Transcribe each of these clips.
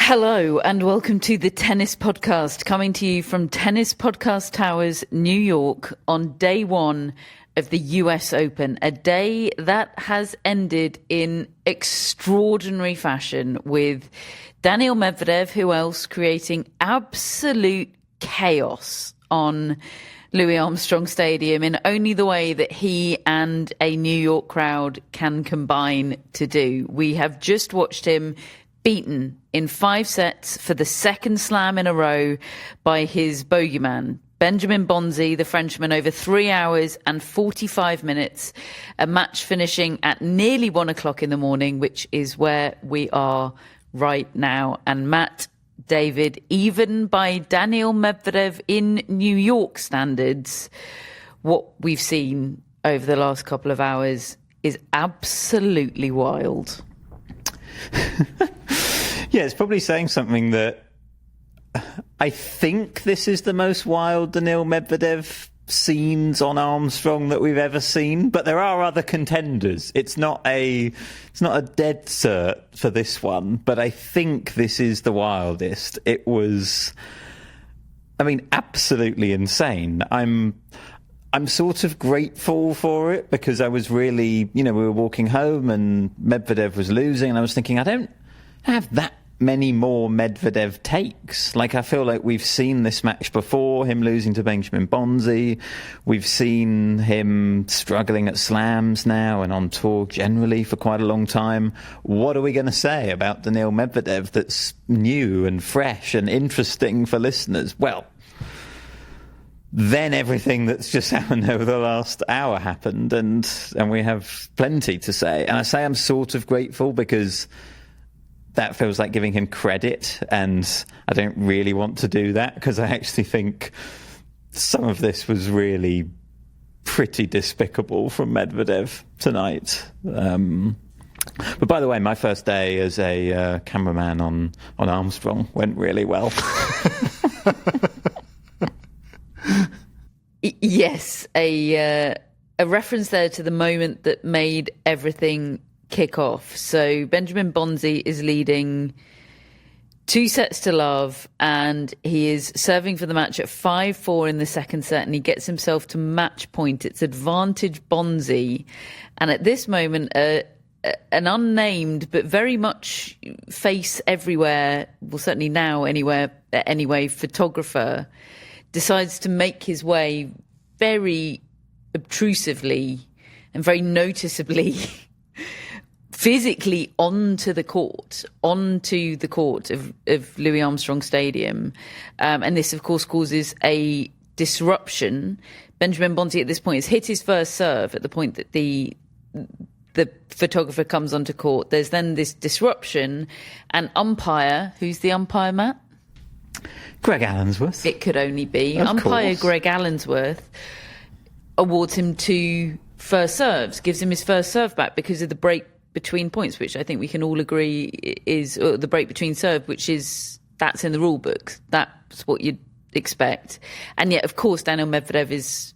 Hello and welcome to the Tennis Podcast, coming to you from Tennis Podcast Towers, New York, on day one of the US Open, a day that has ended in extraordinary fashion with Daniil Medvedev, who else, creating absolute chaos on Louis Armstrong Stadium in only the way that he and a New York crowd can combine to do. We have just watched him beaten in 5 sets for the second slam in a row by his bogeyman, Benjamin Bonzi, the Frenchman, over 3 hours and 45 minutes, a match finishing at nearly 1 o'clock in the morning, which is where we are right now. And Matt, David, even by Daniil Medvedev in New York standards, what we've seen over the last couple of hours is absolutely wild. Yeah, it's probably saying something that I think this is the most wild Daniil Medvedev scenes on Armstrong that we've ever seen, but there are other contenders. It's not a dead cert for this one, but I think this is the wildest. It was, absolutely insane. I'm sort of grateful for it because I was really, we were walking home and Medvedev was losing and I was thinking, I don't have that many more Medvedev takes. I feel like we've seen this match before, him losing to Benjamin Bonzi. We've seen him struggling at slams now and on tour generally for quite a long time. What are we going to say about Daniil Medvedev that's new and fresh and interesting for listeners? Well, then everything that's just happened over the last hour happened, and we have plenty to say. And I say I'm sort of grateful because that feels like giving him credit, and I don't really want to do that because I actually think some of this was really pretty despicable from Medvedev tonight. But by the way, my first day as a cameraman on Armstrong went really well. Yes, a reference there to the moment that made everything kick off. So Benjamin Bonzi is leading 2-0, and he is serving for the match at 5-4 in the second set, and he gets himself to match point. It's advantage Bonzi, and at this moment an unnamed but very much face everywhere, well certainly now anyway, photographer decides to make his way very obtrusively and very noticeably physically onto the court of Louis Armstrong Stadium. And this, of course, causes a disruption. Benjamin Bonzi at this point has hit his first serve at the point that the photographer comes onto court. There's then this disruption, and umpire, who's the umpire, Matt? Greg Allensworth. It could only be. Of umpire course. Greg Allensworth awards him 2 first serves, gives him his first serve back because of the break between points, which I think we can all agree is the break between serve, that's in the rule book. That's what you'd expect. And yet, of course, Daniil Medvedev is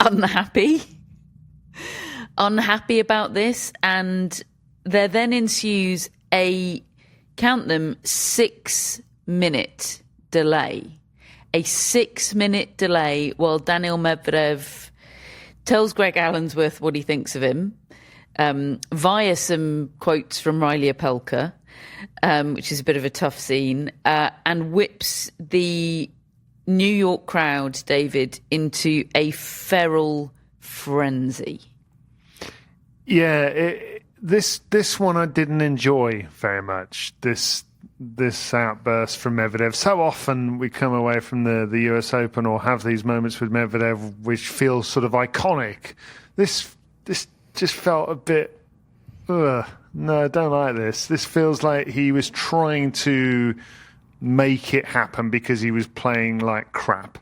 unhappy about this. And there then ensues a, count them, 6-minute delay. A 6-minute delay while Daniil Medvedev tells Greg Allensworth what he thinks of him, via some quotes from Riley Opelka, which is a bit of a tough scene, and whips the New York crowd, David, into a feral frenzy. Yeah, this one I didn't enjoy very much, this outburst from Medvedev. So often we come away from the US Open or have these moments with Medvedev which feel sort of iconic. This just felt a bit, no, I don't like this. This feels like he was trying to make it happen because he was playing like crap.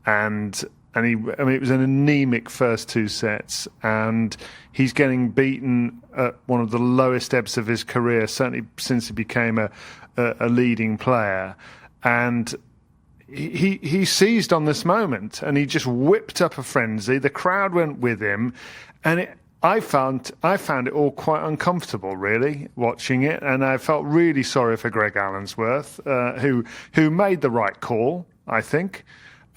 And it was an anemic first 2 sets, and he's getting beaten at one of the lowest ebbs of his career, certainly since he became a leading player. And he seized on this moment and he just whipped up a frenzy. The crowd went with him, and I found it all quite uncomfortable, really, watching it, and I felt really sorry for Greg Allensworth, who made the right call, I think,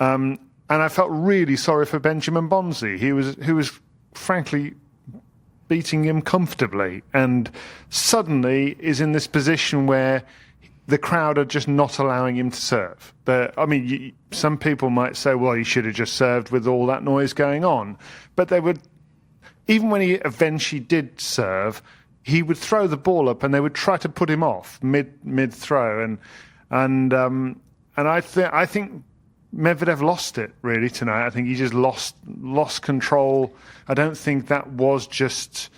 and I felt really sorry for Benjamin Bonzi, who was frankly beating him comfortably, and suddenly is in this position where the crowd are just not allowing him to serve. Some people might say, well, he should have just served with all that noise going on, but they would. Even when he eventually did serve, he would throw the ball up, and they would try to put him off mid throw, and I think Medvedev lost it really tonight. I think he just lost control. I don't think that was just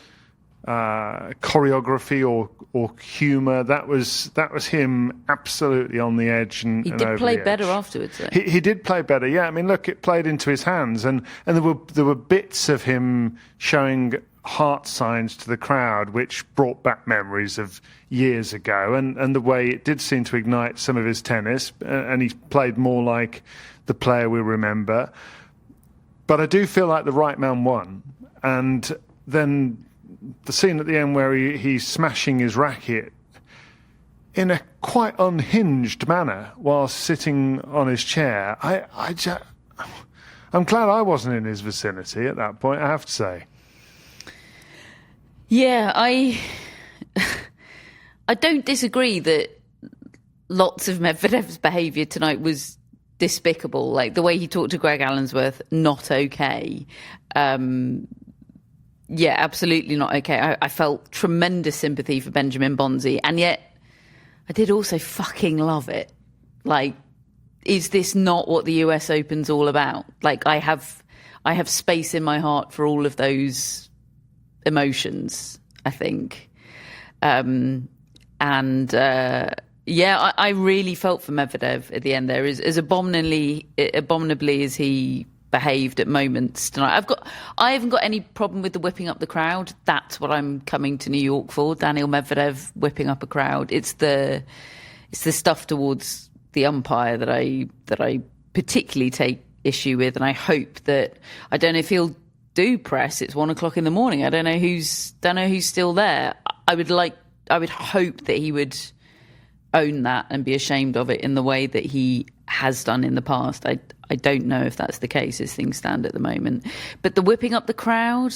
choreography or humour. That was him absolutely on the edge. And he did play better afterwards, though. He did play better, yeah. I mean, look, it played into his hands, and there were bits of him showing heart signs to the crowd, which brought back memories of years ago, and the way it did seem to ignite some of his tennis, and he played more like the player we remember. But I do feel like the right man won, and then the scene at the end where he's smashing his racket in a quite unhinged manner while sitting on his chair. I'm glad I wasn't in his vicinity at that point, I have to say. Yeah, I don't disagree that lots of Medvedev's behaviour tonight was despicable. Like the way he talked to Greg Allensworth, not okay. Yeah, absolutely not okay. I felt tremendous sympathy for Benjamin Bonzi, and yet I did also fucking love it. Like, is this not what the US Open's all about? Like, I have space in my heart for all of those emotions, I think. I really felt for Medvedev at the end there. As abominably as he behaved at moments tonight. I haven't got any problem with the whipping up the crowd. That's what I'm coming to New York for. Daniil Medvedev whipping up a crowd. It's the stuff towards the umpire that I particularly take issue with, and I hope that, I don't know if he'll do press. It's 1 o'clock in the morning. I don't know who's still there. I would hope that he would own that and be ashamed of it in the way that he has done in the past. I don't know if that's the case as things stand at the moment. But the whipping up the crowd,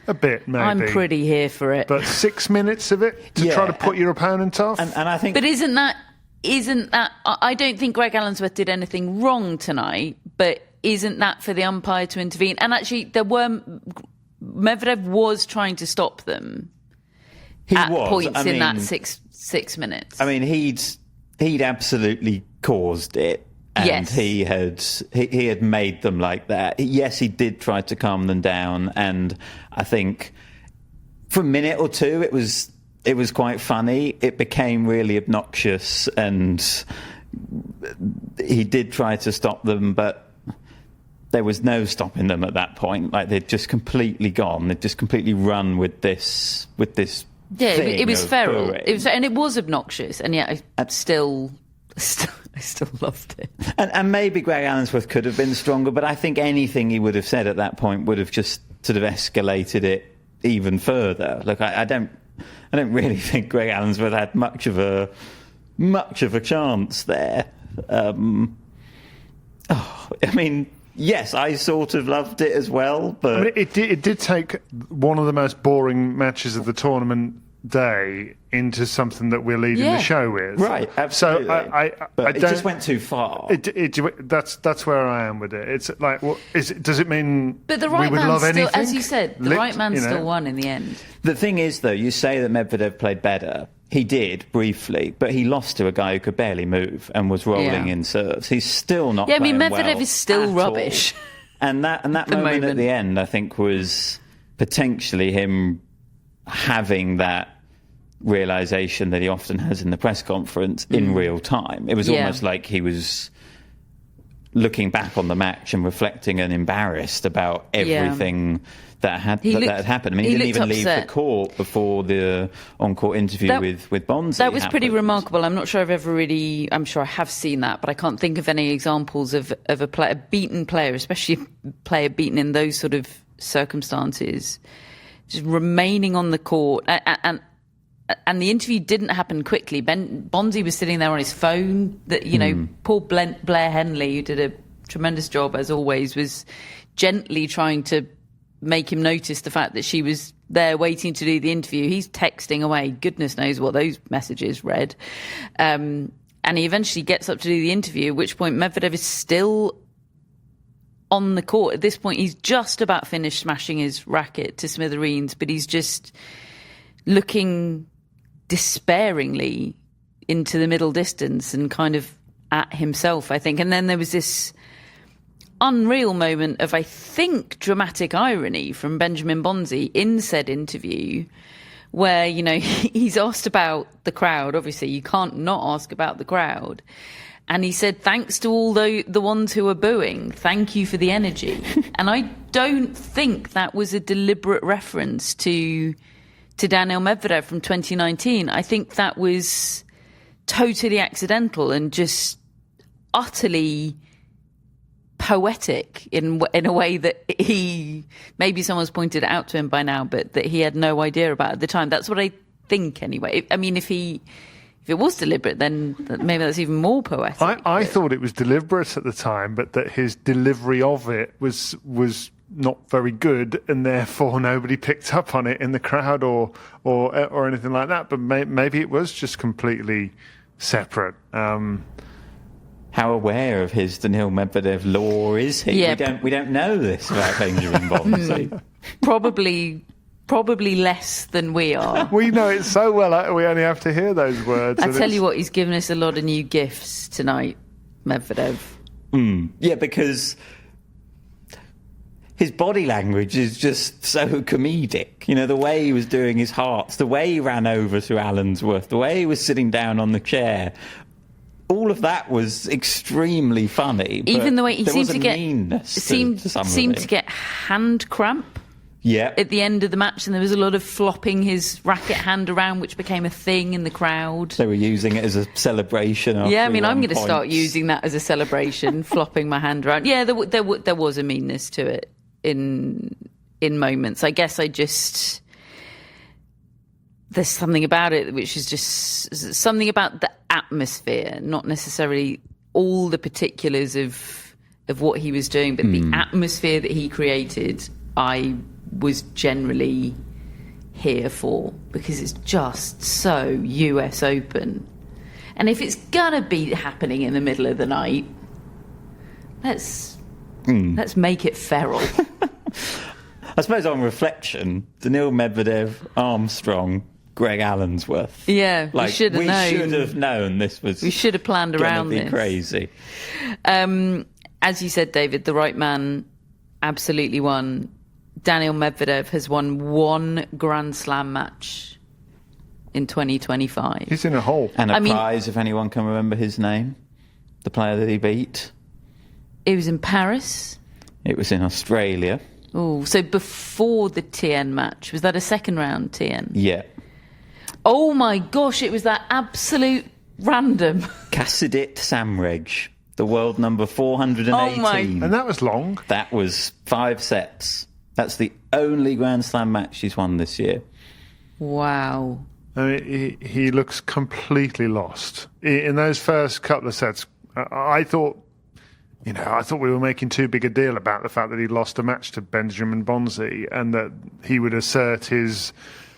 a bit, maybe. I'm pretty here for it. But 6 minutes of it to try to put your opponent off? And I think... But isn't that... I don't think Greg Allensworth did anything wrong tonight, but isn't that for the umpire to intervene? And actually, Medvedev was trying to stop them at points in that six minutes. I mean, he'd absolutely caused it. And yes. he had made them like that. Yes, he did try to calm them down, and I think for a minute or two it was quite funny. It became really obnoxious, and he did try to stop them, but there was no stopping them at that point. Like, they'd just completely gone. They'd just completely run with this. Yeah, it was feral. Booing. It was obnoxious, and yet I still loved it. And maybe Greg Allensworth could have been stronger, but I think anything he would have said at that point would have just sort of escalated it even further. Look, I don't really think Greg Allensworth had much of a chance there. I mean, yes, I sort of loved it as well, but it did take one of the most boring matches of the tournament day into something that we're leading the show with. Right, absolutely. So but it just went too far. That's where I am with it. It's like, does it mean but the right we would man love still, anything? as you said, the right man still won in the end. The thing is, though, you say that Medvedev played better. He did, briefly, but he lost to a guy who could barely move and was rolling in serves. He's still not playing Medvedev well is still at rubbish. all. And that moment at the end, I think, was potentially him having that realisation that he often has in the press conference in real time. It was almost like he was looking back on the match and reflecting and embarrassed about everything that had happened. I mean, he didn't even leave the court before the on-court interview with Bonzi. That was pretty remarkable. I'm not sure I'm sure I have seen that, but I can't think of any examples of a beaten player, especially a player beaten in those sort of circumstances, just remaining on the court. And the interview didn't happen quickly. Bonzi was sitting there on his phone. Poor Blair Henley, who did a tremendous job, as always, was gently trying to make him notice the fact that she was there waiting to do the interview. He's texting away. Goodness knows what those messages read. And he eventually gets up to do the interview, at which point Medvedev is still on the court. At this point, he's just about finished smashing his racket to smithereens, but he's just looking despairingly into the middle distance and kind of at himself, I think. And then there was this unreal moment of, I think, dramatic irony from Benjamin Bonzi in said interview, where, he's asked about the crowd. Obviously, you can't not ask about the crowd. And he said, thanks to all the ones who are booing, thank you for the energy. And I don't think that was a deliberate reference to Daniil Medvedev from 2019. I think that was totally accidental and just utterly poetic in a way that maybe someone's pointed it out to him by now, but that he had no idea about at the time. That's what I think anyway. I mean, if it was deliberate, then maybe that's even more poetic. I thought it was deliberate at the time, but that his delivery of it was not very good, and therefore nobody picked up on it in the crowd or anything like that. But maybe it was just completely separate. How aware of his Daniil Medvedev lore is he? Yeah. We don't know this about Benjamin Bonzi. Probably less than we are. We know it so well. We only have to hear those words. I tell you what, he's given us a lot of new gifts tonight, Medvedev. Yeah, because his body language is just so comedic. The way he was doing his hearts, the way he ran over to Allensworth, the way he was sitting down on the chair. All of that was extremely funny. Even the way he seemed to get hand cramp. Yeah. At the end of the match, and there was a lot of flopping his racket hand around, which became a thing in the crowd. They were using it as a celebration. I'm going to start using that as a celebration, flopping my hand around. Yeah, there was a meanness to it in moments. I guess there's something about it which is just something about the atmosphere, not necessarily all the particulars of what he was doing, but the atmosphere that he created, I was generally here for, because it's just so US Open. And if it's gonna be happening in the middle of the night, let's make it feral. I suppose on reflection, Daniil Medvedev, Armstrong, Greg Allensworth. Yeah, we should have known. We should have known this was. We should have planned around this. Crazy. As you said, David, the right man absolutely won. Daniil Medvedev has won one Grand Slam match in 2025. He's in a hole. And a prize, if anyone can remember his name, the player that he beat. It was in Paris. It was in Australia. Oh, so before the Tien match. Was that a second round Tien? Yeah. Oh my gosh, it was that absolute random. Kassidit Samrej, the world number 418. Oh my. And that was long. That was 5 sets. That's the only Grand Slam match she's won this year. Wow. I mean, he looks completely lost. In those first couple of sets, I thought we were making too big a deal about the fact that he lost a match to Benjamin Bonzi and that he would assert his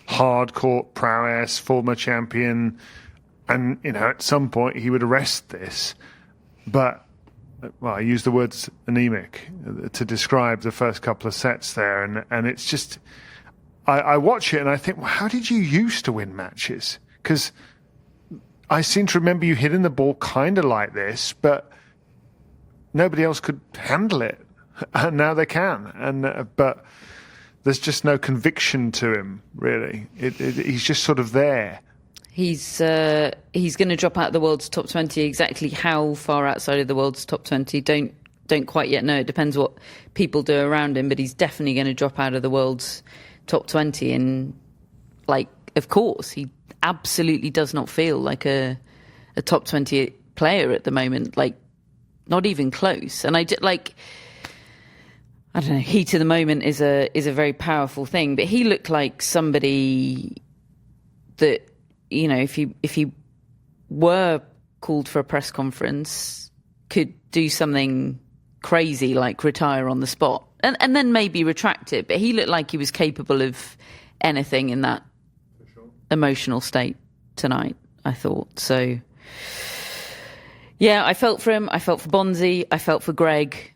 hard court prowess, former champion, and, at some point he would arrest this. But, I use the words anemic to describe the first couple of sets there, and it's just, I watch it and I think, well, how did you used to win matches? Because I seem to remember you hitting the ball kind of like this, but nobody else could handle it, and now they can. But there's just no conviction to him, really. He's just sort of there. He's going to drop out of the world's top 20. Exactly how far outside of the world's top 20, don't quite yet know. It depends what people do around him, but he's definitely going to drop out of the world's top 20. And, of course, he absolutely does not feel like a top 20 player at the moment. Not even close. And I don't know, heat of the moment is a very powerful thing, but he looked like somebody that, you know, if he were called for a press conference, could do something crazy like retire on the spot and then maybe retract it. But he looked like he was capable of anything in that emotional state tonight, I thought. So, yeah, I felt for him. I felt for Bonzi. I felt for Greg.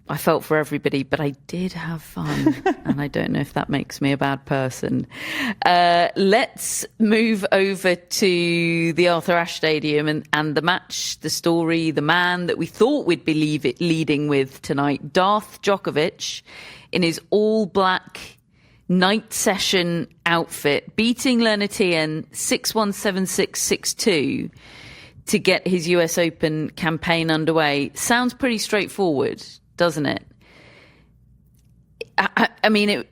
I felt for everybody, but I did have fun, and I don't know if that makes me a bad person. Let's move over to the Arthur Ashe Stadium and the match, the story, the man that we thought we'd be leading with tonight, Darth Djokovic, in his all-black night session outfit, beating Learner Tien 6-1, 7-6, 6-2 to get his US Open campaign underway. Sounds pretty straightforward, doesn't it? I mean,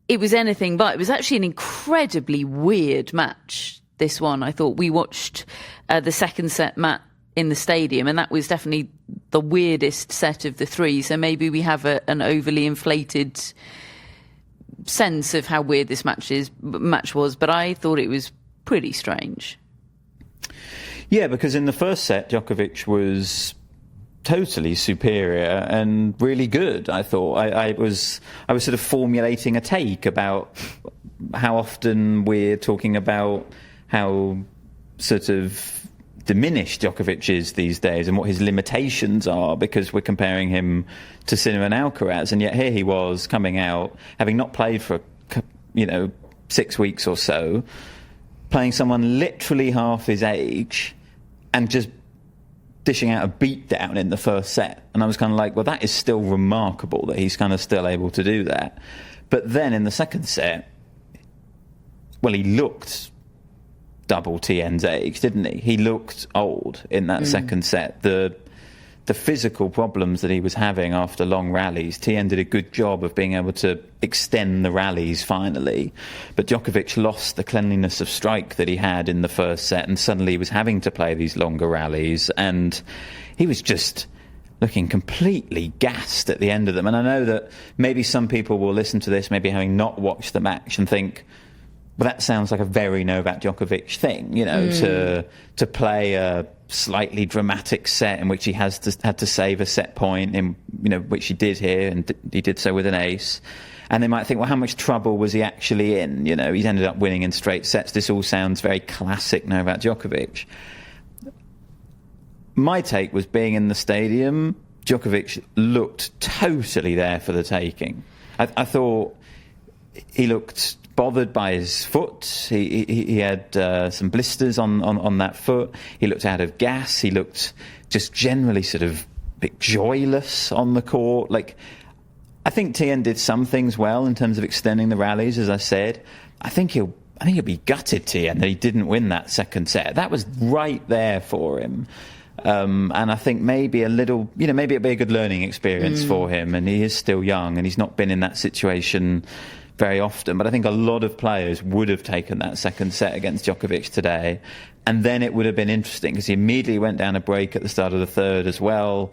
it was anything but. It was actually an incredibly weird match, this one. I thought we watched the second set match in the stadium, and that was definitely the weirdest set of the three. So maybe we have an overly inflated sense of how weird this match was, but I thought it was pretty strange. Yeah, because in the first set, Djokovic was totally superior and really good. I thought I was sort of formulating a take about how often we're talking about how sort of diminished Djokovic is these days and what his limitations are, because we're comparing him to Sinner and Alcaraz, and yet here he was coming out having not played for 6 weeks or so, playing someone literally half his age and just dishing out a beatdown in the first set. And I was kind of like, well, that is still remarkable that he's kind of still able to do that. But then in the second set, well, he looked double Tien's age, didn't he? He looked old in that second set. The physical problems that he was having after long rallies, Tien did a good job of being able to extend the rallies finally. But Djokovic lost the cleanliness of strike that he had in the first set, and suddenly he was having to play these longer rallies. And he was just looking completely gassed at the end of them. And I know that maybe some people will listen to this, maybe having not watched the match, and think, well, that sounds like a very Novak Djokovic thing, to play a slightly dramatic set in which he had to save a set point, in which he did here, and he did so with an ace. And they might think, well, how much trouble was he actually in? He's ended up winning in straight sets. This all sounds very classic Novak Djokovic. My take was, being in the stadium, Djokovic looked totally there for the taking. I thought he looked bothered by his foot. He had some blisters on that foot. He looked out of gas. He looked just generally sort of a bit joyless on the court. I think Tien did some things well in terms of extending the rallies, as I said. I think he'll be gutted, Tien, that he didn't win that second set. That was right there for him. And I think maybe maybe it'll be a good learning experience for him. And he is still young, and he's not been in that situation very often. But I think a lot of players would have taken that second set against Djokovic today, and then it would have been interesting, because he immediately went down a break at the start of the third as well.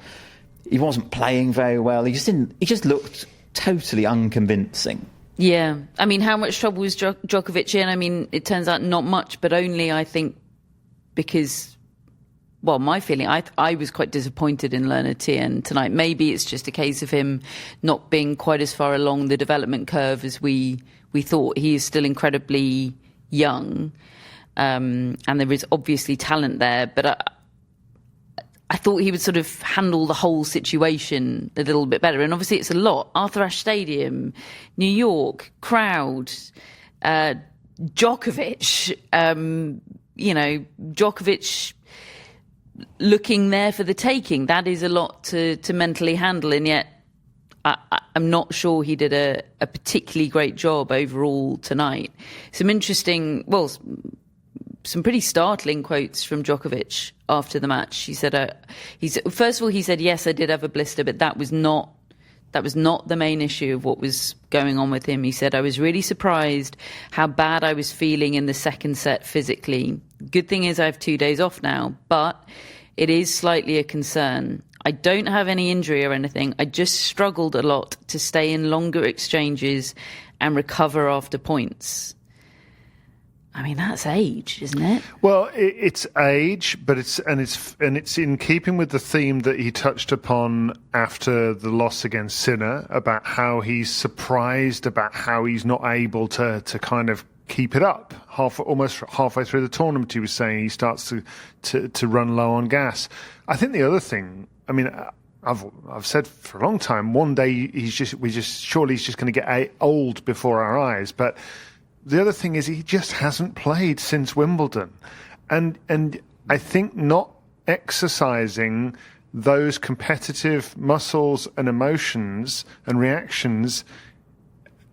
He wasn't playing very well. He just looked totally unconvincing. Yeah. I mean, how much trouble was Djokovic in? I mean, it turns out not much, but only, I think, because, well, my feeling, I was quite disappointed in Learner Tien tonight. Maybe it's just a case of him not being quite as far along the development curve as we thought. He is still incredibly young, and there is obviously talent there, but I thought he would sort of handle the whole situation a little bit better. And obviously it's a lot. Arthur Ashe Stadium, New York, crowd, Djokovic, Djokovic looking there for the taking. That is a lot to mentally handle, and yet I'm not sure he did a particularly great job overall tonight. Some pretty startling quotes from Djokovic after the match. He said, first of all, he said, yes, I did have a blister, but that was not the main issue of what was going on with him. He said, I was really surprised how bad I was feeling in the second set physically. Good thing is I have 2 days off now, but it is slightly a concern. I don't have any injury or anything. I just struggled a lot to stay in longer exchanges and recover after points. I mean, that's age, isn't it? Well, it's age, but it's in keeping with the theme that he touched upon after the loss against Sinner, about how he's surprised about how he's not able to kind of keep it up. Almost halfway through the tournament, he was saying he starts to run low on gas. I think the other thing, I mean, I've said for a long time, one day surely he's just going to get old before our eyes, but. The other thing is he just hasn't played since Wimbledon. And I think not exercising those competitive muscles and emotions and reactions,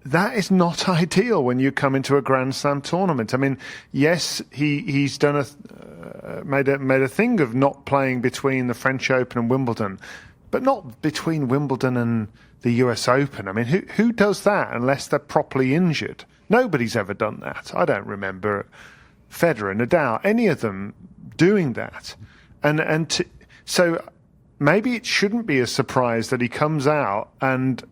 that is not ideal when you come into a Grand Slam tournament. I mean, yes, he's done made a thing of not playing between the French Open and Wimbledon, but not between Wimbledon and the US Open. I mean, who does that unless they're properly injured? Nobody's ever done that. I don't remember Federer, Nadal, any of them doing that. So maybe it shouldn't be a surprise that he comes out and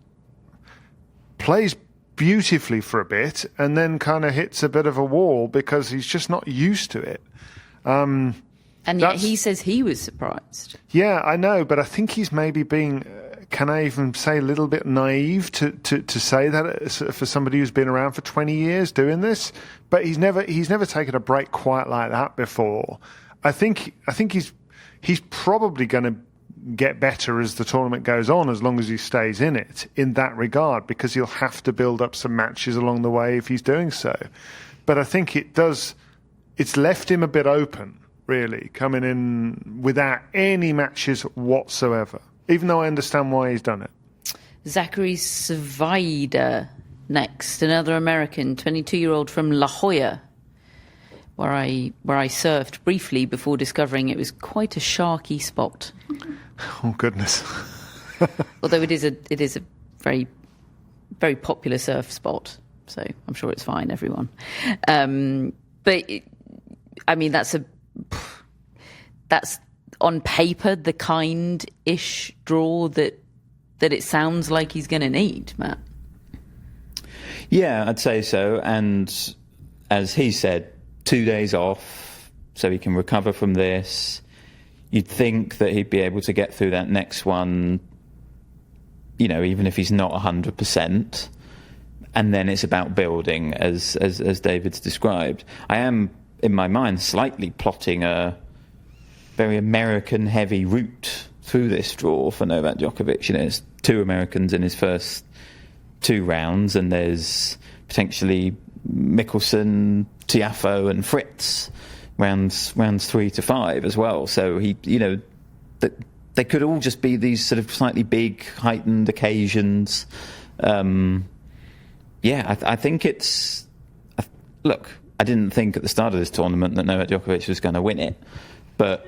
plays beautifully for a bit and then kind of hits a bit of a wall because he's just not used to it. And yet he says he was surprised. Yeah, I know, but I think he's maybe being... can I even say a little bit naive to say that for somebody who's been around for 20 years doing this? But he's never taken a break quite like that before. I think he's probably going to get better as the tournament goes on, as long as he stays in it in that regard, because he'll have to build up some matches along the way if he's doing so. But I think it's left him a bit open, really, coming in without any matches whatsoever. Even though I understand why he's done it. Zachary Svajda next, another American, 22-year-old from La Jolla, where I surfed briefly before discovering it was quite a sharky spot. Oh goodness! Although it is a very, very popular surf spot, so I'm sure it's fine, everyone. I mean, that's on paper the kind-ish draw that it sounds like he's going to need, Matt. Yeah, I'd say so. And as he said, 2 days off so he can recover from this. You'd think that he'd be able to get through that next one, even if he's not 100%. And then it's about building, as David's described. I am, in my mind, slightly plotting a very American-heavy route through this draw for Novak Djokovic. It's 2 Americans in his first 2 rounds, and there's potentially Mickelson, Tiafoe, and Fritz rounds 3 to 5 as well. So they could all just be these sort of slightly big, heightened occasions. I think it's. Look, I didn't think at the start of this tournament that Novak Djokovic was going to win it, but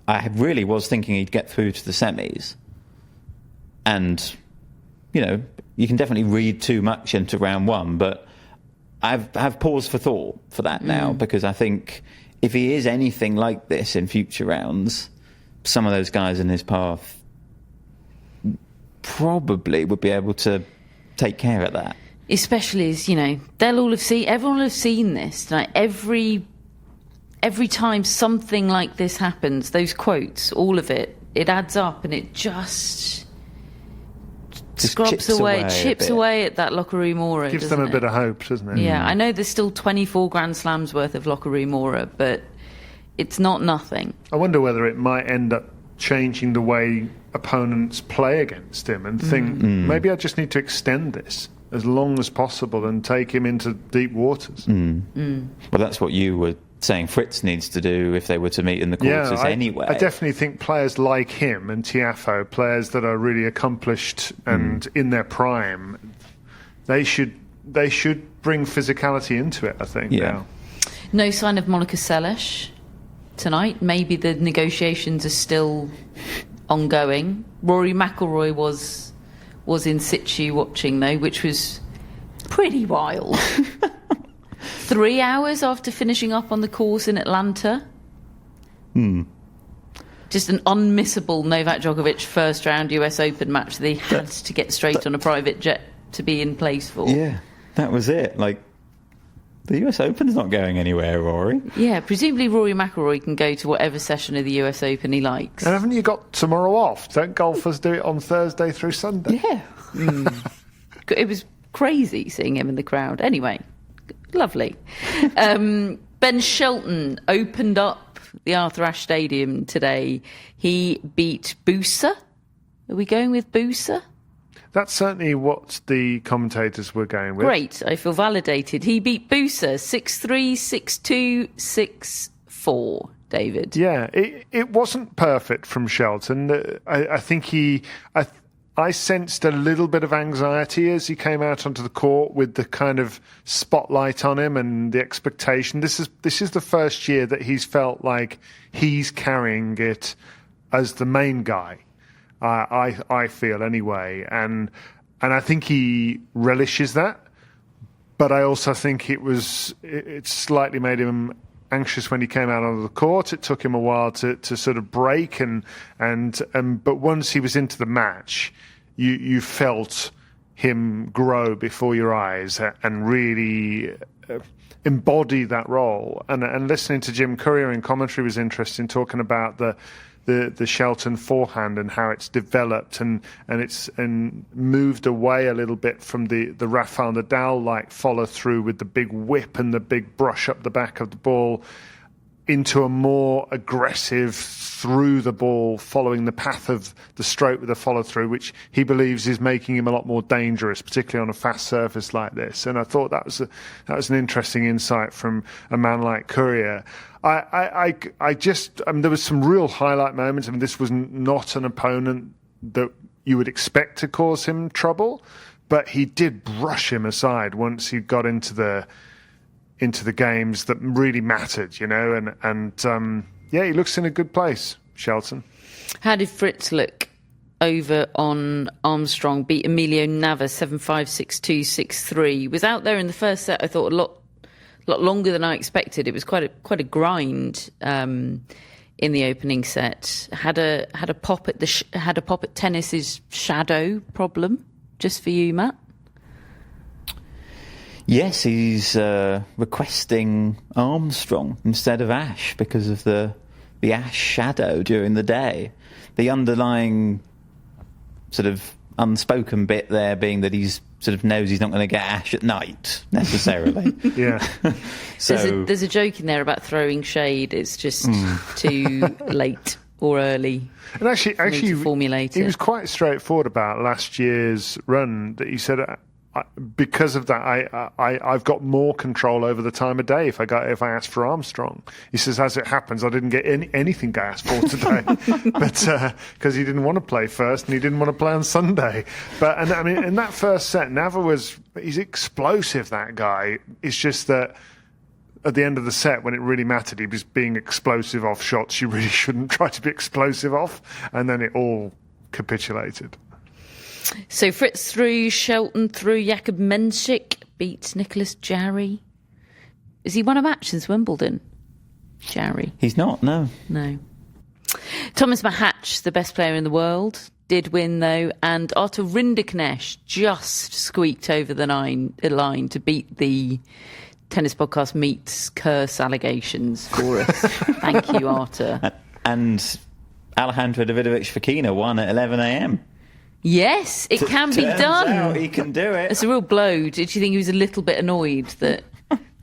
I really was thinking he'd get through to the semis. And, you can definitely read too much into round 1, but I've pause for thought for that now, because I think if he is anything like this in future rounds, some of those guys in his path probably would be able to take care of that. Especially as, everyone will have seen this. Like every time something like this happens, those quotes, all of it adds up, and it just chips away at that locker room aura. Gives them a bit of hope, doesn't it? Yeah, I know there's still 24 Grand Slams worth of locker room aura, but it's not nothing. I wonder whether it might end up changing the way opponents play against him and think, maybe I just need to extend this as long as possible and take him into deep waters. Well, that's what you were saying Fritz needs to do if they were to meet in the quarters anyway. I definitely think players like him and Tiafoe, players that are really accomplished and in their prime, they should bring physicality into it, I think. Yeah. Now. No sign of Monica Seles tonight. Maybe the negotiations are still ongoing. Rory McIlroy was in situ watching, though, which was pretty wild. 3 hours after finishing up on the course in Atlanta. Just an unmissable Novak Djokovic first round US Open match that he had to get straight on a private jet to be in place for. Yeah, that was it. Like, the US Open's not going anywhere, Rory. Yeah, presumably Rory McIlroy can go to whatever session of the US Open he likes. And haven't you got tomorrow off? Don't golfers do it on Thursday through Sunday? Yeah. It was crazy seeing him in the crowd. Anyway, lovely. Ben Shelton opened up the Arthur Ashe Stadium today. He beat Boosa. Are we going with Boosa? That's certainly what the commentators were going with. Great, I feel validated. He beat Boosa 6-3, 6-2, 6-4, David. Yeah, it wasn't perfect from Shelton. I think I sensed a little bit of anxiety as he came out onto the court with the kind of spotlight on him and the expectation. This is the first year that he's felt like he's carrying it as the main guy. I feel anyway, and I think he relishes that. But I also think it slightly made him anxious when he came out onto the court. It took him a while to sort of break, but once he was into the match, you felt him grow before your eyes and really embody that role. And listening to Jim Courier in commentary was interesting, talking about the Shelton forehand and how it's developed and moved away a little bit from the Rafael Nadal like follow through with the big whip and the big brush up the back of the ball into a more aggressive through the ball, following the path of the stroke with a follow through, which he believes is making him a lot more dangerous, particularly on a fast surface like this. And I thought that was an interesting insight from a man like Courier. I there was some real highlight moments. I mean, this was not an opponent that you would expect to cause him trouble, but he did brush him aside once he got into the games that really mattered, you know, and he looks in a good place, Shelton. How did Fritz look over on Armstrong? Beat Emilio Navas 7-5, 6-2, 6-3. Was out there in the first set, I thought, a lot longer than I expected. It was quite a grind in the opening set. Had a pop at tennis's shadow problem. Just for you, Matt. Yes, he's requesting Armstrong instead of Ashe because of the Ashe shadow during the day. The underlying sort of unspoken bit there being that he's sort of knows he's not going to get Ashe at night necessarily. Yeah. So there's a joke in there about throwing shade. It's just too late or early. And actually, to formulate he it. was quite straightforward about last year's run. That he said, because of that, I've got more control over the time of day if I ask for Armstrong. He says, as it happens, I didn't get anything I asked for today, but because he didn't want to play first and he didn't want to play on Sunday. But and I mean, in that first set, he's explosive. That guy. It's just that at the end of the set, when it really mattered, he was being explosive off shots you really shouldn't try to be explosive off, and then it all capitulated. So Fritz through, Shelton through, Jakub Mensik beat Nicholas Jarry. Has he won a match since Wimbledon? Jarry. he's not, no. No. Thomas Mahatch, the best player in the world, did win though, and Artur Rinderknecht just squeaked over the line to beat the Tennis Podcast Meets curse allegations for us. Thank you, Artur. And Alejandro Davidovich Fokina won at 11 a.m. Yes, it can be Turns done. out he can do it. It's a real blow. Did you think he was a little bit annoyed that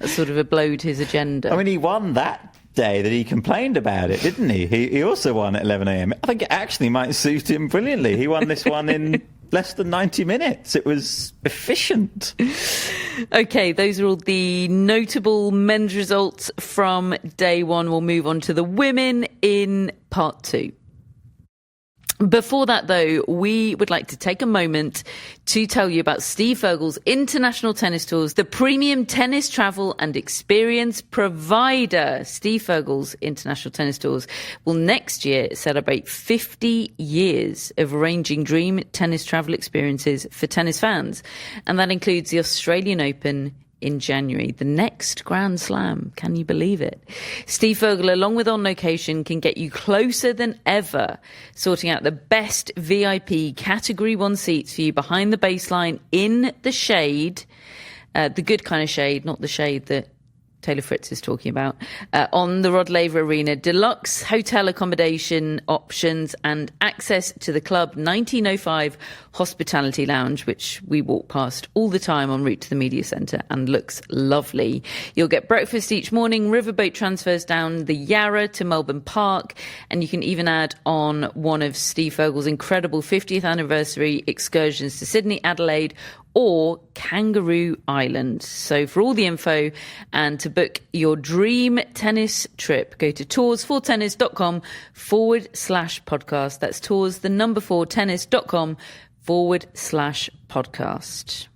sort of blowed his agenda? I mean, he won that day that he complained about it, didn't he? He also won at 11 a.m. I think it actually might suit him brilliantly. He won this one in less than 90 minutes. It was efficient. Okay, those are all the notable men's results from day one. We'll move on to the women in part two. Before that, though, we would like to take a moment to tell you about Steve Fergel's International Tennis Tours, the premium tennis travel and experience provider. Steve Fergel's International Tennis Tours will next year celebrate 50 years of arranging dream tennis travel experiences for tennis fans. And that includes the Australian Open, in January, the next Grand Slam. Can you believe it? Steve Vogel, along with On Location, can get you closer than ever, sorting out the best VIP Category 1 seats for you behind the baseline in the shade, the good kind of shade, not the shade that Taylor Fritz is talking about, on the Rod Laver Arena. Deluxe hotel accommodation options and access to the Club 1905 Hospitality Lounge, which we walk past all the time en route to the media centre and looks lovely. You'll get breakfast each morning, riverboat transfers down the Yarra to Melbourne Park, and you can even add on one of Steve Vogel's incredible 50th anniversary excursions to Sydney, Adelaide, or Kangaroo Island. So for all the info and to book your dream tennis trip, go to toursfortennis.com/podcast. That's tours, the number 4 tennis.com/podcast.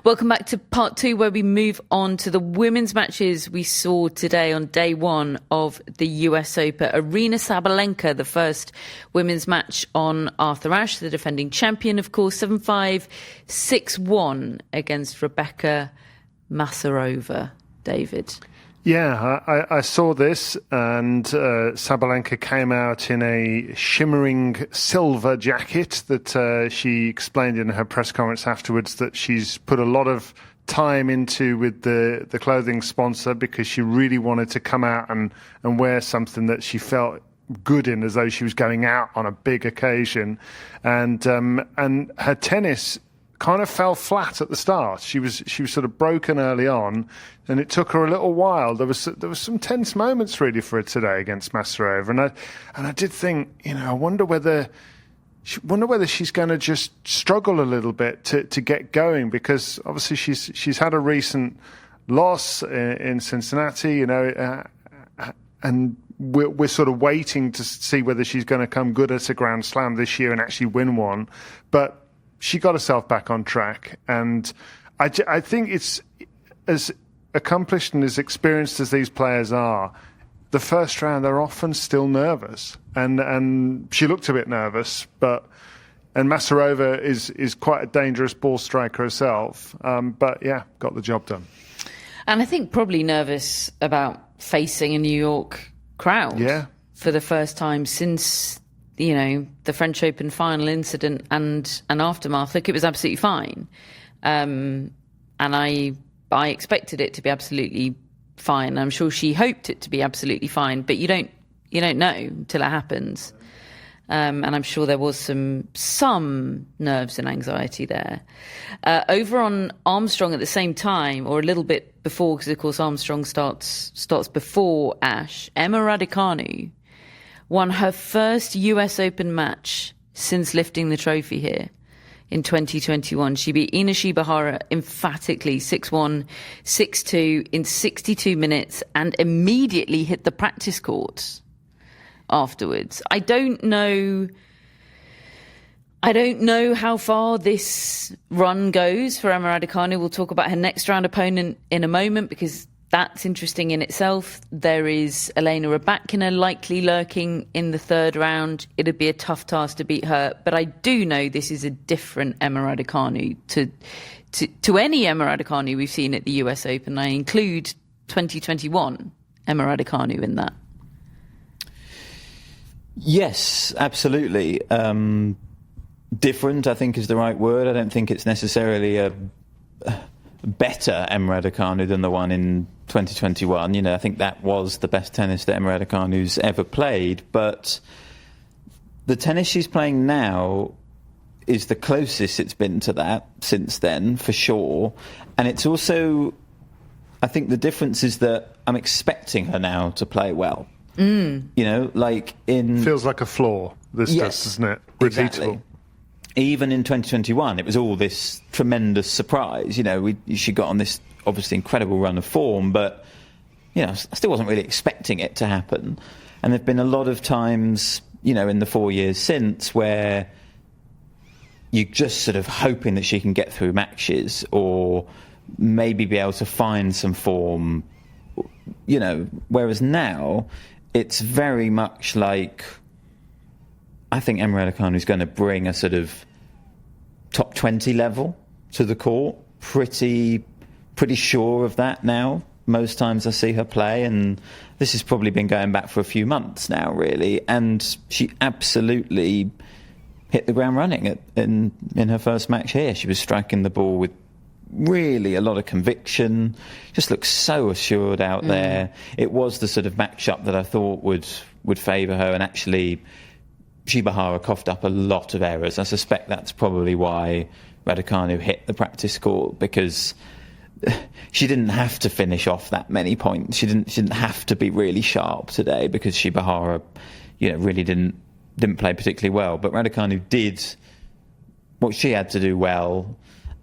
Welcome back to part 2, where we move on to the women's matches we saw today on day 1 of the US Open. Aryna Sabalenka, the first women's match on Arthur Ashe, the defending champion, of course, 7-5, 6-1 against Rebecca Masarova. David. Yeah, I saw this, and Sabalenka came out in a shimmering silver jacket that she explained in her press conference afterwards that she's put a lot of time into with the clothing sponsor, because she really wanted to come out and wear something that she felt good in, as though she was going out on a big occasion. And her tennis kind of fell flat at the start. She was sort of broken early on, and it took her a little while. There was some tense moments really for her today against Masarova, and I did think, I wonder whether she's going to just struggle a little bit to get going, because obviously she's had a recent loss in Cincinnati, and we're sort of waiting to see whether she's going to come good at a Grand Slam this year and actually win one, but she got herself back on track, and I think it's as accomplished and as experienced as these players are. The first round, they're often still nervous, and she looked a bit nervous, and Masarova is quite a dangerous ball striker herself, but yeah, got the job done. And I think probably nervous about facing a New York crowd for the first time since the French Open final incident and aftermath. Look, it was absolutely fine. And I expected it to be absolutely fine. I'm sure she hoped it to be absolutely fine, but you don't know until it happens. And I'm sure there was some nerves and anxiety there. Over on Armstrong at the same time, or a little bit before, because of course Armstrong starts before Ashe, Emma Raducanu won her first US Open match since lifting the trophy here in 2021. She beat Ina Shibahara emphatically 6-1, 6-2 in 62 minutes and immediately hit the practice courts afterwards. I don't know how far this run goes for Emma Raducanu. We'll talk about her next round opponent in a moment, because that's interesting in itself. There is Elena Rybakina likely lurking in the third round. It'd be a tough task to beat her, but I do know this is a different Emma Raducanu to any Emma Raducanu we've seen at the US Open. I include 2021 Emma Raducanu in that. Yes, absolutely. Different, I think, is the right word. I don't think it's necessarily a better Emma Raducanu than the one in 2021. I think that was the best tennis that Emma Raducanu's ever played. But the tennis she's playing now is the closest it's been to that since then, for sure. And it's also, I think the difference is that I'm expecting her now to play well. Feels like a flaw, this does, doesn't it? Repeatable. Exactly. Even in 2021, it was all this tremendous surprise. She got on this obviously incredible run of form, but I still wasn't really expecting it to happen. And there've been a lot of times, in the 4 years since, where you're just sort of hoping that she can get through matches or maybe be able to find some form. Whereas now it's very much like, I think Emma Raducanu is going to bring a sort of top 20 level to the court pretty pretty sure of that now. Most times I see her play, and this has probably been going back for a few months now, really. And she absolutely hit the ground running in her first match here. She was striking the ball with really a lot of conviction, just looked so assured out there. It was the sort of matchup that I thought would favour her, and actually Shibahara coughed up a lot of errors. I suspect that's probably why Raducanu hit the practice court, because she didn't have to finish off that many points. She didn't have to be really sharp today, because Shibahara, really didn't play particularly well. But Raducanu did what she had to do well,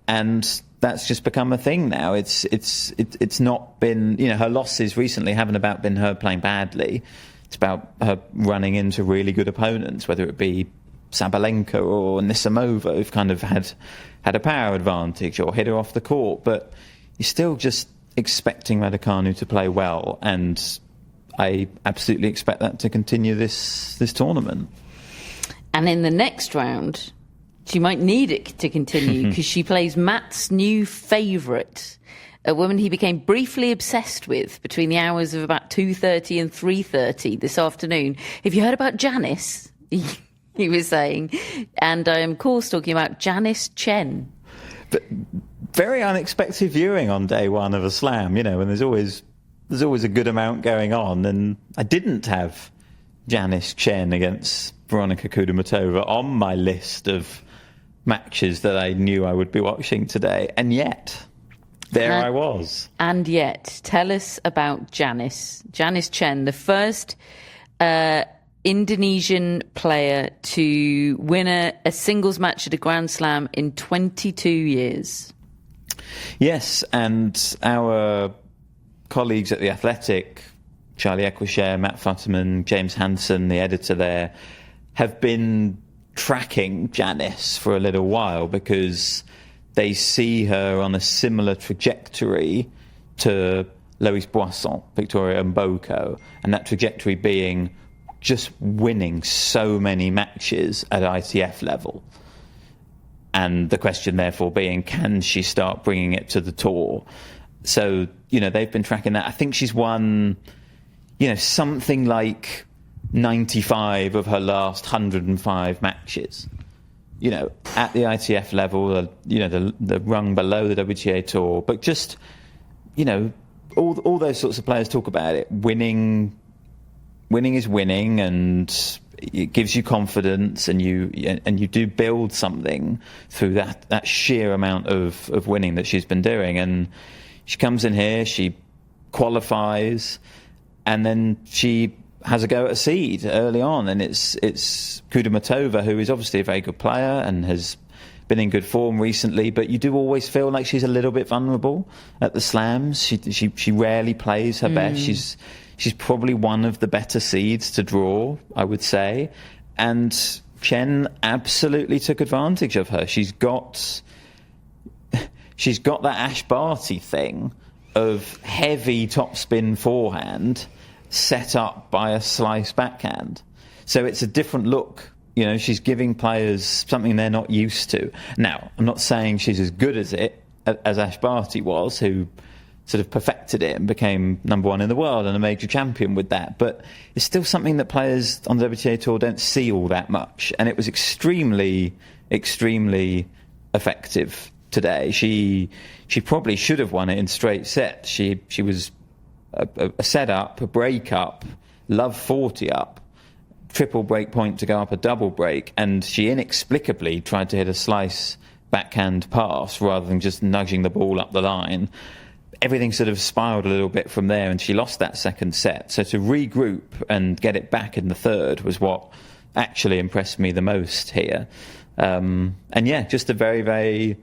and that's just become a thing now. It's not been, her losses recently haven't about been her playing badly. It's about her running into really good opponents, whether it be Sabalenka or Nisimova, who've kind of had a power advantage or hit her off the court. But you're still just expecting Raducanu to play well, and I absolutely expect that to continue this tournament. And in the next round, she might need it to continue, because she plays Matt's new favourite, a woman he became briefly obsessed with between the hours of about 2:30 and 3:30 this afternoon. Have you heard about Janice? He was saying. And I am, of course, talking about Janice Tjen. But very unexpected viewing on day one of a slam, when there's always a good amount going on. And I didn't have Janice Tjen against Veronika Kudermetova on my list of matches that I knew I would be watching today. And yet, I was. And yet, tell us about Janice Tjen, the first Indonesian player to win a singles match at a Grand Slam in 22 years. Yes, and our colleagues at The Athletic, Charlie Eccleshare, Matt Futterman, James Hansen, the editor there, have been tracking Janice for a little while, because they see her on a similar trajectory to Loïs Boisson, Victoria Mboko, and that trajectory being just winning so many matches at ITF level. And the question therefore being, can she start bringing it to the tour? So, they've been tracking that. I think she's won, something like 95 of her last 105 matches, at the ITF level, the rung below the WTA tour. But just, all those sorts of players talk about it. Winning is winning, and it gives you confidence, and you do build something through that sheer amount of winning that she's been doing. And she comes in here, she qualifies, and then she has a go at a seed early on, and it's Kudermetova, who is obviously a very good player and has been in good form recently, but you do always feel like she's a little bit vulnerable at the slams. She rarely plays her best. She's probably one of the better seeds to draw, I would say. And Tjen absolutely took advantage of her. She's got that Ash Barty thing of heavy topspin forehand set up by a slice backhand. So it's a different look. She's giving players something they're not used to. Now, I'm not saying she's as good as Ash Barty was, who sort of perfected it and became number one in the world and a major champion with that. But it's still something that players on the WTA Tour don't see all that much. And it was extremely, extremely effective today. She probably should have won it in straight sets. She was a set up, a break up, love 40 up, triple break point to go up a double break, and she inexplicably tried to hit a slice backhand pass rather than just nudging the ball up the line. Everything sort of spiraled a little bit from there, and she lost that second set. So to regroup and get it back in the third was what actually impressed me the most here. And yeah, just a very, very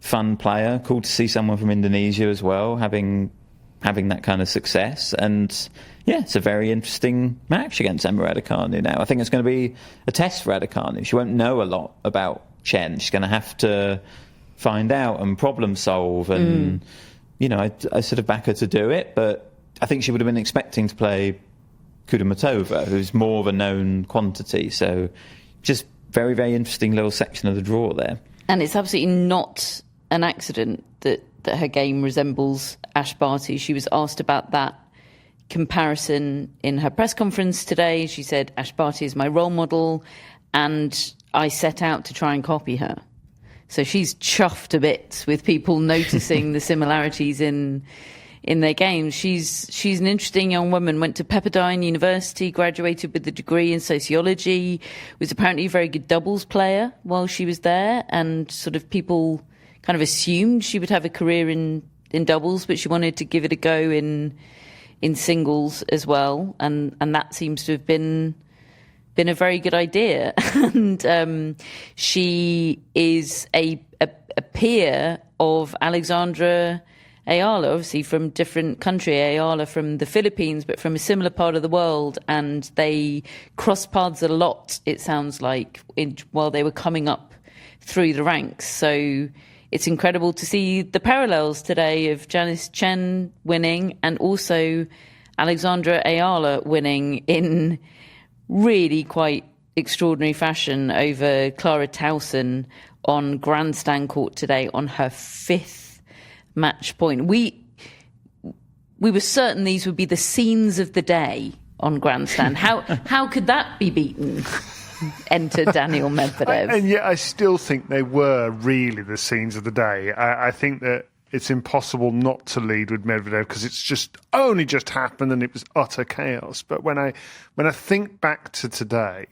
fun player. Cool to see someone from Indonesia as well having that kind of success. And yeah, it's a very interesting match against Emma Raducanu now. I think it's going to be a test for Raducanu. She won't know a lot about Tjen. She's going to have to find out and problem solve. And, I sort of back her to do it. But I think she would have been expecting to play Kudermetova, who's more of a known quantity. So just very, very interesting little section of the draw there. And it's absolutely not an accident that her game resembles Ash Barty. She was asked about that comparison in her press conference today. She said, Ash Barty is my role model, and I set out to try and copy her. So she's chuffed a bit with people noticing the similarities in their games. She's an interesting young woman, went to Pepperdine University, graduated with a degree in sociology, was apparently a very good doubles player while she was there, and sort of people kind of assumed she would have a career in doubles, but she wanted to give it a go in singles as well, and that seems to have been a very good idea. And she is a peer of Alexandra Eala, obviously from different country. Eala from the Philippines, but from a similar part of the world, and they crossed paths a lot, it sounds like, while they were coming up through the ranks. So it's incredible to see the parallels today of Janice Tjen winning and also Alexandra Eala winning in really quite extraordinary fashion over Clara Tauson on Grandstand court today on her 5th match point. We were certain these would be the scenes of the day on Grandstand. How could that be beaten? Enter Daniil Medvedev. And yet I still think they were really the scenes of the day. I think that it's impossible not to lead with Medvedev because it's just only just happened and it was utter chaos. But when I think back to today,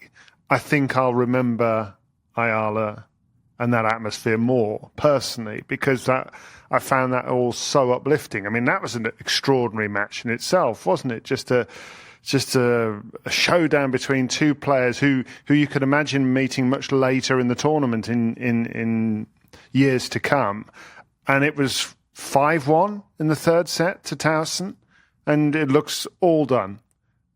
I think I'll remember Eala and that atmosphere more personally, because I found that all so uplifting. I mean, that was an extraordinary match in itself, wasn't it? Just a showdown between two players who you could imagine meeting much later in the tournament in years to come. And it was 5-1 in the third set to Tauson, and it looks all done.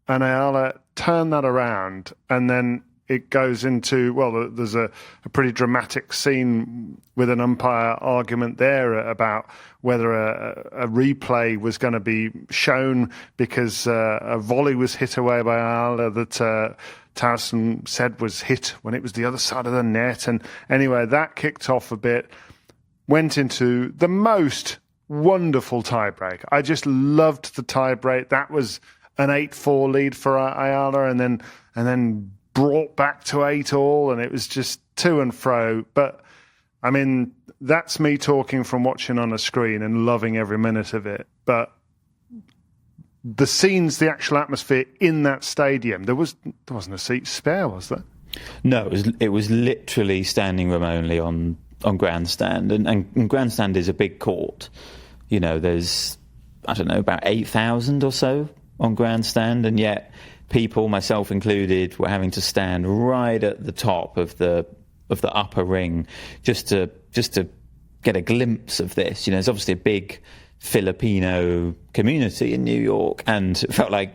And Eala turned that around, and then it goes into, well, there's a pretty dramatic scene with an umpire argument there about whether a replay was going to be shown because a volley was hit away by Eala that Tauson said was hit when it was the other side of the net. And anyway, that kicked off a bit, went into the most wonderful tiebreak. I just loved the tiebreak. That was an 8-4 lead for Eala, and then brought back to 8-all, and it was just to and fro. But I mean, that's me talking from watching on a screen and loving every minute of it. But the scenes, the actual atmosphere in that stadium, there wasn't a seat spare, was there? No, it was literally standing room only on Grandstand, and Grandstand is a big court. You know, there's, I don't know, about 8,000 or so on Grandstand, and yet people, myself included, were having to stand right at the top of the upper ring just to get a glimpse of this. You know, there's obviously a big Filipino community in New York, and it felt like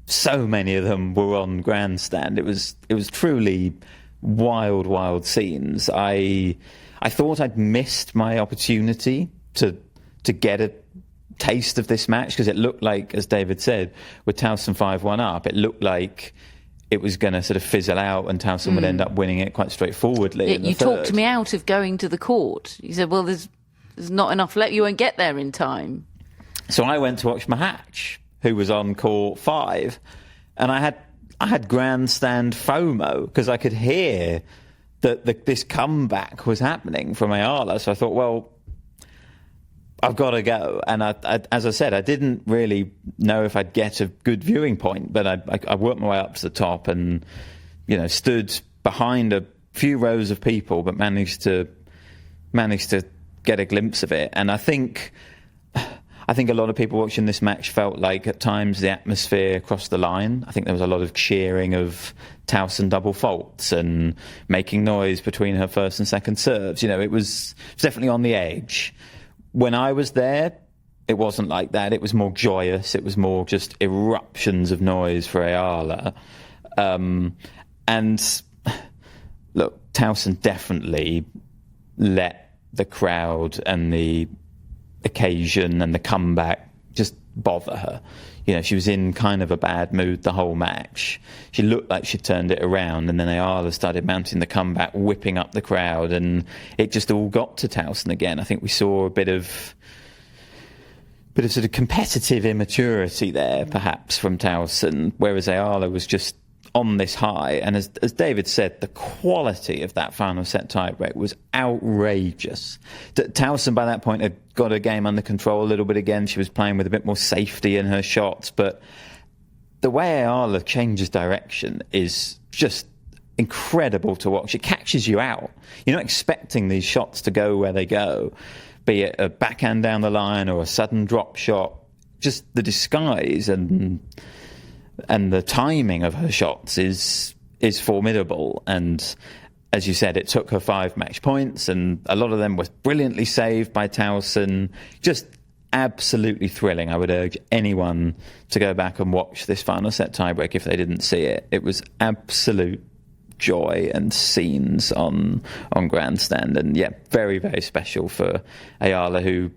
so many of them were on Grandstand. It was truly wild scenes. I thought I'd missed my opportunity to get a taste of this match, because it looked like, as David said, with Tauson 5-1 up, it looked like it was going to sort of fizzle out and Tauson would end up winning it quite straightforwardly. You talked me out of going to the court. You said, well, there's not enough left. You won't get there in time. So I went to watch Mahach, who was on court 5, and I had Grandstand FOMO because I could hear that this comeback was happening from Eala. So I thought, well, I've got to go. And I, as I said, I didn't really know if I'd get a good viewing point, but I worked my way up to the top and, you know, stood behind a few rows of people, but managed to get a glimpse of it. And I think a lot of people watching this match felt like at times the atmosphere crossed the line. I think there was a lot of cheering of Tauson double faults and making noise between her first and second serves. You know, it was definitely on the edge. When I was there, it wasn't like that. It was more joyous. It was more just eruptions of noise for Eala. And look, Tauson definitely let the crowd and the occasion and the comeback just bother her. You know, she was in kind of a bad mood the whole match. She looked like she turned it around, and then Eala started mounting the comeback, whipping up the crowd, and it just all got to Tauson again. I think we saw a bit of sort of competitive immaturity there, perhaps, from Tauson, whereas Eala was just on this high. And as David said, the quality of that final set tiebreak was outrageous. Tauson, by that point, had got her game under control a little bit again. She was playing with a bit more safety in her shots. But the way Eala changes direction is just incredible to watch. It catches you out. You're not expecting these shots to go where they go, be it a backhand down the line or a sudden drop shot. Just the disguise and the timing of her shots is formidable. And as you said, it took her 5 match points, and a lot of them were brilliantly saved by Tauson. Just absolutely thrilling. I would urge anyone to go back and watch this final set tiebreak if they didn't see it. It was absolute joy and scenes on Grandstand, and yeah, very, very special for Eala, who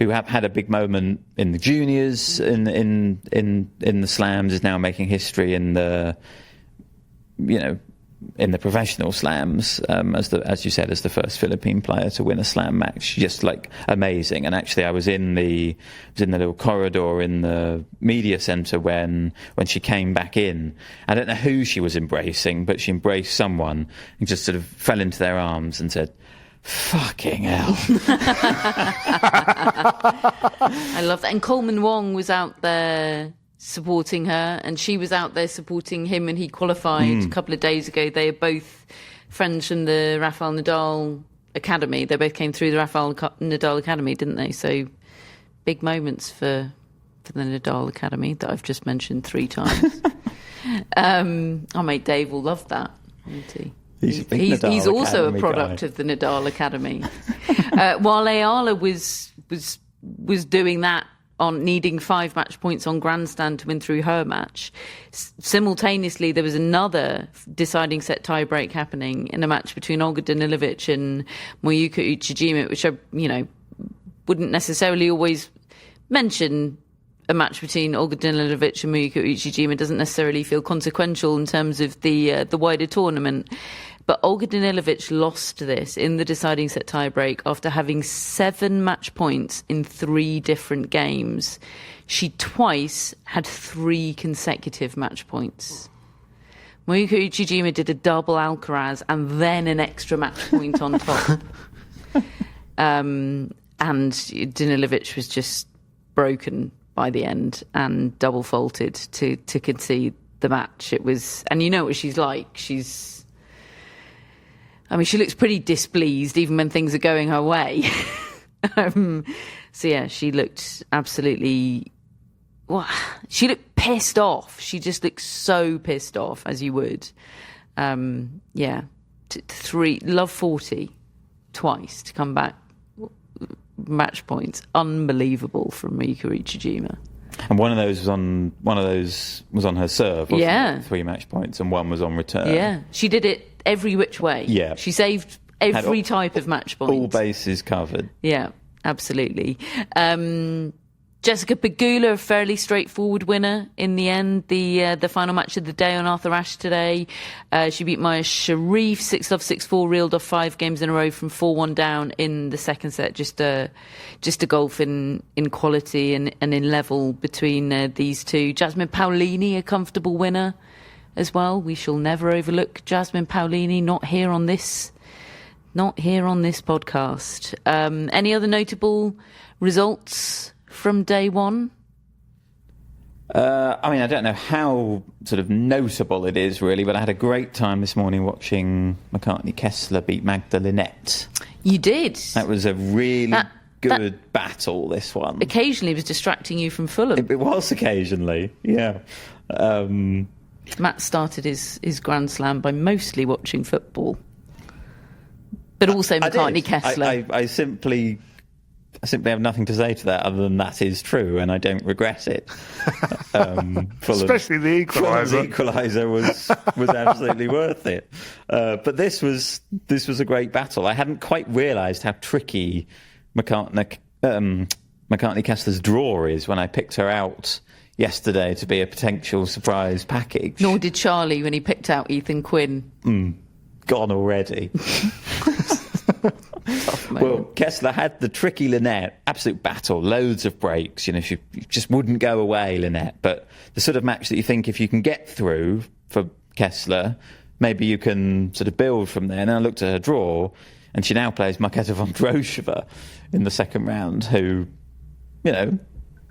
had a big moment in the juniors in the slams, is now making history in the professional slams, as you said, as the first Philippine player to win a slam match. Just like amazing. And actually, I was in the little corridor in the media centre when she came back in. I don't know who she was embracing, but she embraced someone and just sort of fell into their arms and said, "Fucking hell." I love that. And Coleman Wong was out there supporting her, and she was out there supporting him when he qualified a couple of days ago. They are both friends from the Rafael Nadal Academy. They both came through the Rafael Nadal Academy, didn't they? So big moments for the Nadal Academy that I've just mentioned 3 times. Our mate Dave will love that, won't he? He's also a product of the Nadal Academy. While Eala was doing that, on needing 5 match points on Grandstand to win through her match, simultaneously there was another deciding set tiebreak happening in a match between Olga Danilovic and Moyuka Uchijima, which I wouldn't necessarily always mention. A match between Olga Danilovic and Moyuka Uchijima doesn't necessarily feel consequential in terms of the wider tournament. But Olga Danilovic lost this in the deciding set tiebreak after having 7 match points in 3 different games. She twice had 3 consecutive match points. Moyuka Uchijima did a double Alcaraz and then an extra match point on top. And Danilovic was just broken by the end and double faulted to concede the match. It was, and you know what she's like. She looks pretty displeased even when things are going her way. So yeah, she looked absolutely, she looked pissed off. She just looked so pissed off, as you would. Yeah, 40 twice to come back. Match points, unbelievable from Moyuka Uchijima. And one of those was on her serve, wasn't it? 3 match points, and 1 was on return. Yeah, she did it every which way. Yeah, she saved every type of match point. All bases covered. Yeah, absolutely. Jessica Pegula, a fairly straightforward winner in the end. The final match of the day on Arthur Ashe today. She beat Maya Sharif 6-love, 6-4, reeled off 5 games in a row from 4-1 down in the second set. Just a golf in quality and in level between these two. Jasmine Paolini, a comfortable winner as well. We shall never overlook Jasmine Paolini. Not here on this podcast. Any other notable results from day one? I don't know how sort of notable it is, really, but I had a great time this morning watching McCartney Kessler beat Magda Linette. You did? That was a really good battle, this one. Occasionally was distracting you from Fulham. It was occasionally, yeah. Matt started his Grand Slam by mostly watching football. But also McCartney Kessler. I simply have nothing to say to that other than that is true, and I don't regret it. Especially the equaliser. The equaliser was absolutely worth it. But this was a great battle. I hadn't quite realised how tricky McCartney-Kessler's draw is when I picked her out yesterday to be a potential surprise package. Nor did Charlie when he picked out Ethan Quinn. Gone already. Well, Kessler had the tricky Lynette, absolute battle, loads of breaks. She just wouldn't go away, Lynette. But the sort of match that you think if you can get through for Kessler, maybe you can sort of build from there. And I looked at her draw, and she now plays Marketa Vondrousova in the second round, who,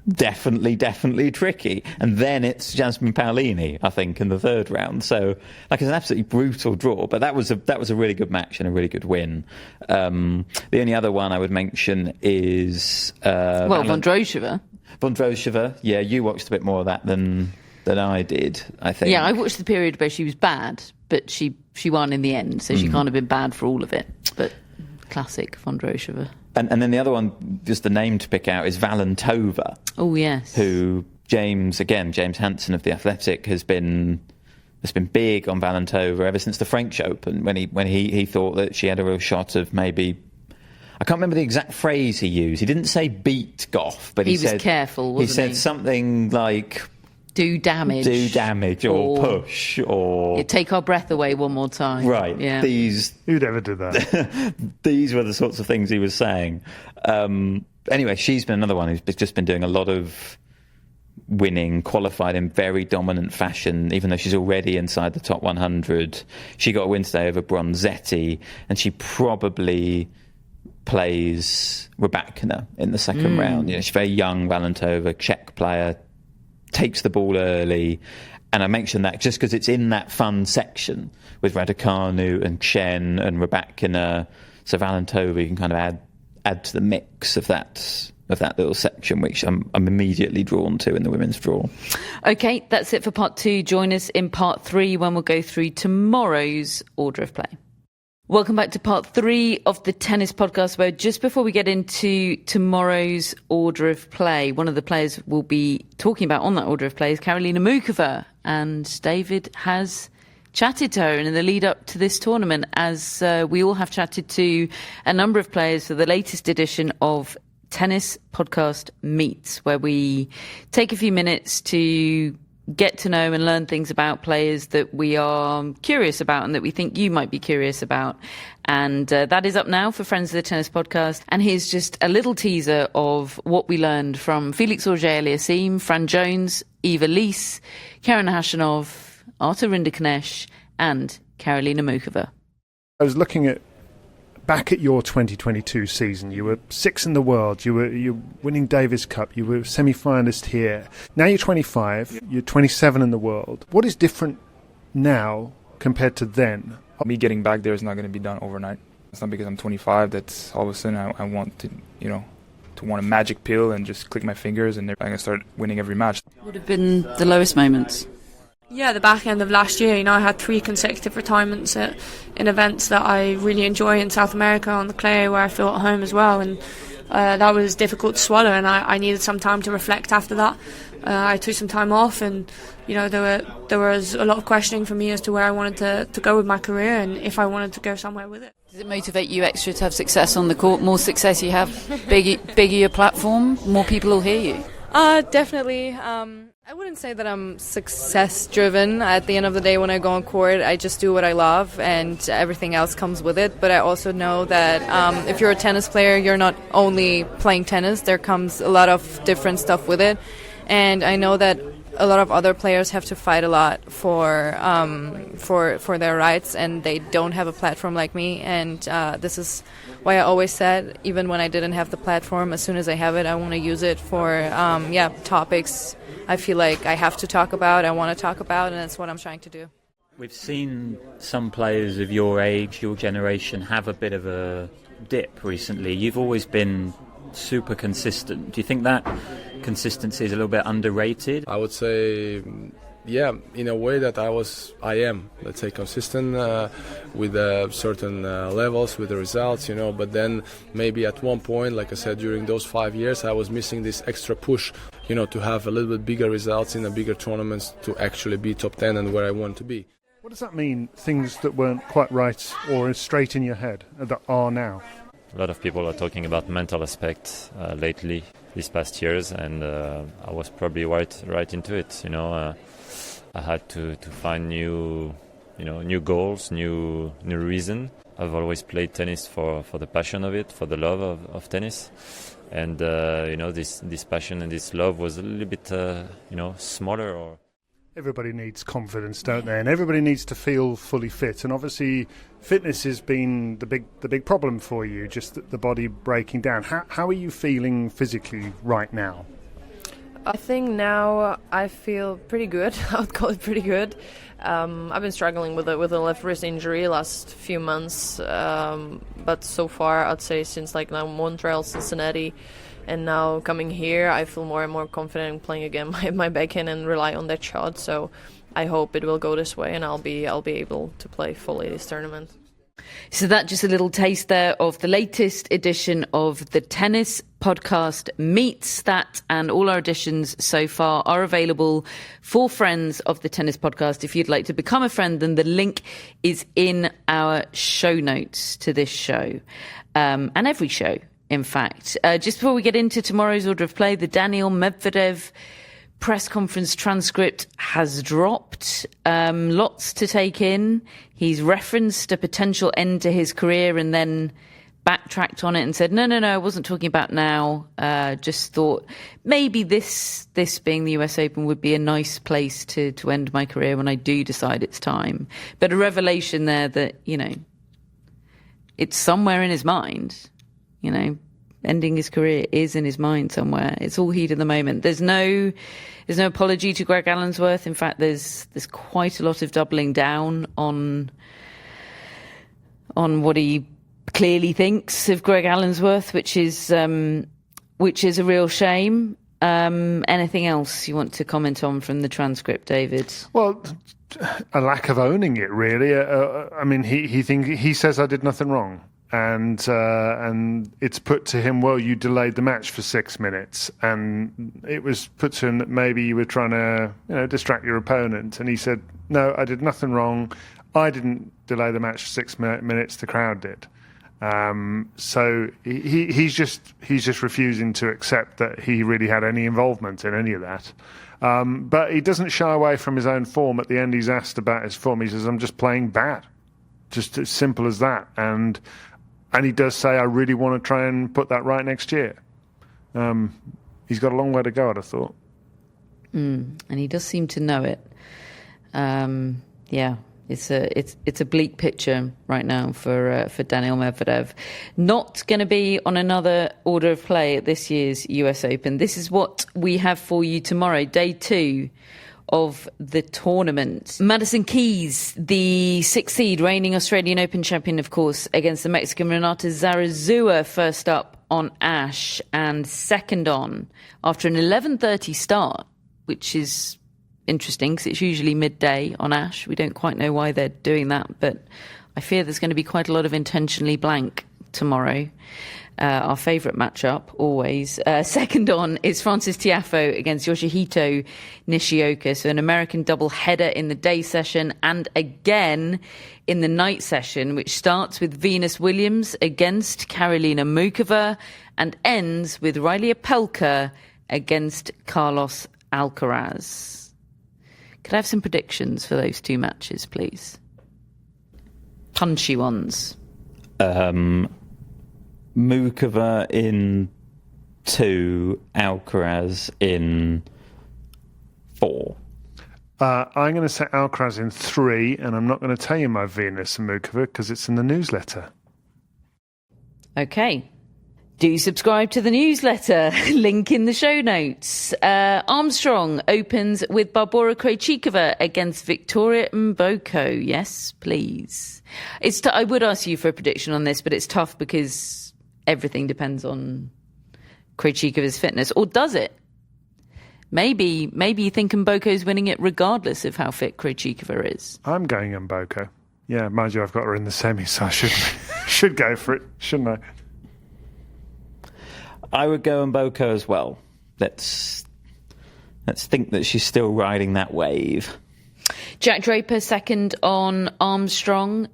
definitely tricky. And then it's Jasmine Paolini, I think, in the third round. So, it's an absolutely brutal draw. But that was a really good match and a really good win. The only other one I would mention is Vondrousova. Vondrousova, yeah, you watched a bit more of that than I did, I think. Yeah, I watched the period where she was bad, but she won in the end, so she can't have been bad for all of it. But classic Vondrousova. And then the other one, just the name to pick out, is Valentova. Oh, yes. Who James Hansen of The Athletic has been big on Valentova ever since the French Open, when he thought that she had a real shot of maybe... I can't remember the exact phrase he used. He didn't say beat Goff, but he was said... careful, wasn't he? He said something like... Do damage, or push, or take our breath away one more time. Right. Yeah. Who'd ever do that? These were the sorts of things he was saying. Anyway, she's been another one who's just been doing a lot of winning, qualified in very dominant fashion, even though she's already inside the top 100. She got a win today over Bronzetti, and she probably plays Raducanu in the second round. She's very young, Valentova, Czech player. Takes the ball early, and I mention that just because it's in that fun section with Raducanu and Tjen and Raducanu. So Valentova, you can kind of add to the mix of that little section, which I'm immediately drawn to in the women's draw. Okay, that's it for part 2. Join us in part 3 when we'll go through tomorrow's order of play. Welcome back to part 3 of the tennis podcast, where just before we get into tomorrow's order of play, one of the players we'll be talking about on that order of play is Karolina Muchova. And David has chatted to her in the lead up to this tournament, as we all have chatted to a number of players for the latest edition of Tennis Podcast Meets, where we take a few minutes to get to know and learn things about players that we are curious about and that we think you might be curious about. And that is up now for Friends of the Tennis Podcast. And here's just a little teaser of what we learned from Felix Auger-Aliassime, Fran Jones, Eva Lees, Karen Khachanov, Artur Rinderknech, and Karolina Muchova. I was looking back at your 2022 season. You were 6th in the world. You're winning Davis Cup. You were semi-finalist here. Now you're 25. You're 27 in the world. What is different now compared to then? Me getting back there is not going to be done overnight. It's not because I'm 25 that's all of a sudden I want to, to want a magic pill and just click my fingers and I'm going to start winning every match. What would have been the lowest moments? Yeah, the back end of last year, I had 3 consecutive retirements in events that I really enjoy in South America on the clay, where I feel at home as well, and that was difficult to swallow, and I needed some time to reflect after that. I took some time off, and there was a lot of questioning for me as to where I wanted to go with my career and if I wanted to go somewhere with it. Does it motivate you extra to have success on the court? More success you have, bigger your platform, more people will hear you? Definitely. I wouldn't say that I'm success-driven. At the end of the day, when I go on court, I just do what I love, and everything else comes with it. But I also know that if you're a tennis player, you're not only playing tennis. There comes a lot of different stuff with it. And I know that a lot of other players have to fight a lot for their rights, and they don't have a platform like me. And this is why I always said, even when I didn't have the platform, as soon as I have it, I want to use it for topics I feel like I have to talk about, I want to talk about, and that's what I'm trying to do. We've seen some players of your age, your generation, have a bit of a dip recently. You've always been super consistent. Do you think that consistency is a little bit underrated? I would say, yeah, in a way that I am, let's say, consistent with certain levels, with the results, but then maybe at one point, like I said, during those 5 years, I was missing this extra push, to have a little bit bigger results in the bigger tournaments to actually be top 10 and where I want to be. What does that mean, things that weren't quite right or straight in your head that are now? A lot of people are talking about mental aspect lately, these past years, and I was probably right into it. I had to find new goals, new reason. I've always played tennis for the passion of it, for the love of tennis, and this passion and this love was a little bit smaller. Or everybody needs confidence, don't they? And everybody needs to feel fully fit. And obviously, fitness has been the big problem for you, just the body breaking down. How are you feeling physically right now? I think now I feel pretty good. I would call it pretty good. I've been struggling with a left wrist injury last few months, but so far I'd say since now Montreal, Cincinnati, and now coming here, I feel more and more confident in playing again my backhand and rely on that shot. So I hope it will go this way, and I'll be able to play fully this tournament. So that just a little taste there of the latest edition of the Tennis Podcast Meets. That and all our editions so far are available for friends of the Tennis Podcast. If you'd like to become a friend, then the link is in our show notes to this show, and every show, in fact. Just before we get into tomorrow's order of play, the Daniil Medvedev press conference transcript has dropped. Lots to take in. He's referenced a potential end to his career and then backtracked on it and said, no, I wasn't talking about now. Just thought maybe this being the US Open would be a nice place to end my career when I do decide it's time. But a revelation there that, it's somewhere in his mind, ending his career is in his mind somewhere. It's all heat at the moment. There's no apology to Greg Allensworth. In fact, there's quite a lot of doubling down on what he clearly thinks of Greg Allensworth, which is a real shame. Anything else you want to comment on from the transcript, David? Well, a lack of owning it, really. He says I did nothing wrong. And it's put to him, well, you delayed the match for 6 minutes, and it was put to him that maybe you were trying to distract your opponent, and he said, no, I did nothing wrong. I didn't delay the match for 6 minutes. The crowd did. So he's just refusing to accept that he really had any involvement in any of that. But he doesn't shy away from his own form. At the end, he's asked about his form. He says, I'm just playing bad. Just as simple as that. And he does say, I really want to try and put that right next year. He's got a long way to go, I'd have thought. And he does seem to know it. It's a bleak picture right now for Daniil Medvedev. Not going to be on another order of play at this year's US Open. This is what we have for you tomorrow, day 2 of the tournament. Madison Keys, the 6th seed, reigning Australian Open champion, of course, against the Mexican Renata Zarazua, first up on Ash and second on after an 11:30 start, which is interesting because it's usually midday on Ash. We don't quite know why they're doing that, but I fear there's going to be quite a lot of intentionally blank tomorrow. Our favourite matchup, always. Second on is Frances Tiafoe against Yoshihito Nishioka. So an American double-header in the day session and again in the night session, which starts with Venus Williams against Karolina Muchova and ends with Riley Opelka against Carlos Alcaraz. Could I have some predictions for those two matches, please? Punchy ones. Muchova in 2, Alcaraz in 4. I'm going to say Alcaraz in 3, and I'm not going to tell you my Venus and Muchova because it's in the newsletter. Okay. Do subscribe to the newsletter. Link in the show notes. Armstrong opens with Barbora Krejcikova against Victoria Mboko. Yes, please. I would ask you for a prediction on this, but it's tough because everything depends on Krejcikova's fitness. Or does it? Maybe you think Mboko's winning it regardless of how fit Krejcikova is. I'm going Mboko. Yeah, mind you, I've got her in the semi, so I should go for it, shouldn't I? I would go Mboko as well. Let's think that she's still riding that wave. Jack Draper second on Armstrong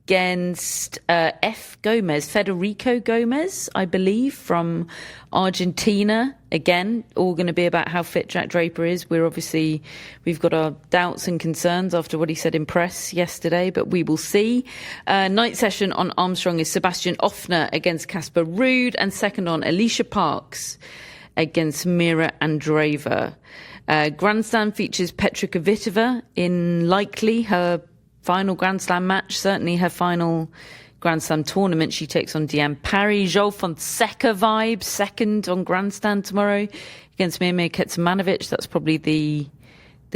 against Federico Gomez, I believe, from Argentina. Again, all going to be about how fit Jack Draper is. We've got our doubts and concerns after what he said in press yesterday, but we will see. Night session on Armstrong is Sebastian Offner against Casper Ruud, and second on Alicia Parks against Mira Andreeva. Grandstand features Petra Kvitova in likely her final Grand Slam match, certainly her final Grand Slam tournament. She takes on Diane Parry. Joel Fonseca vibes, second on Grandstand tomorrow against Mirmir Kecmanovic. That's probably the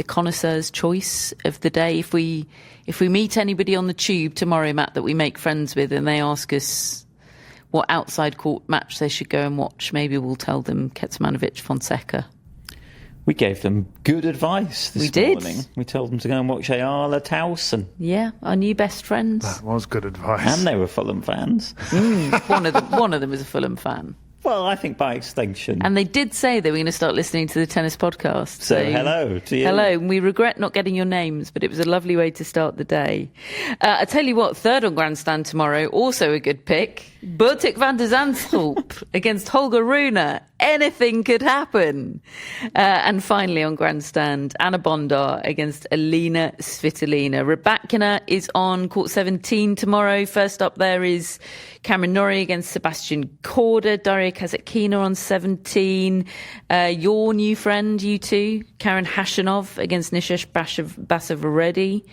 connoisseur's choice of the day. If we meet anybody on the tube tomorrow, Matt, that we make friends with, and they ask us what outside court match they should go and watch, maybe we'll tell them Kecmanovic Fonseca. We gave them good advice this morning. We told them to go and watch Clara Tauson. Yeah, our new best friends. That was good advice. And they were Fulham fans. One of them is a Fulham fan. Well, I think by extension. And they did say they were going to start listening to the tennis podcast. So hello to you. Hello. We regret not getting your names, but it was a lovely way to start the day. I tell you what, third on Grandstand tomorrow, also a good pick. Botic van der Zandschulp against Holger Rune. Anything could happen. And finally on Grandstand, Anna Bondar against Alina Svitolina. Rybakina is on court 17 tomorrow. First up there is Cameron Norrie against Sebastian Korda. Daria Kasatkina on 17. Your new friend, you two, Karen Hashanov against Nishesh Basavareddy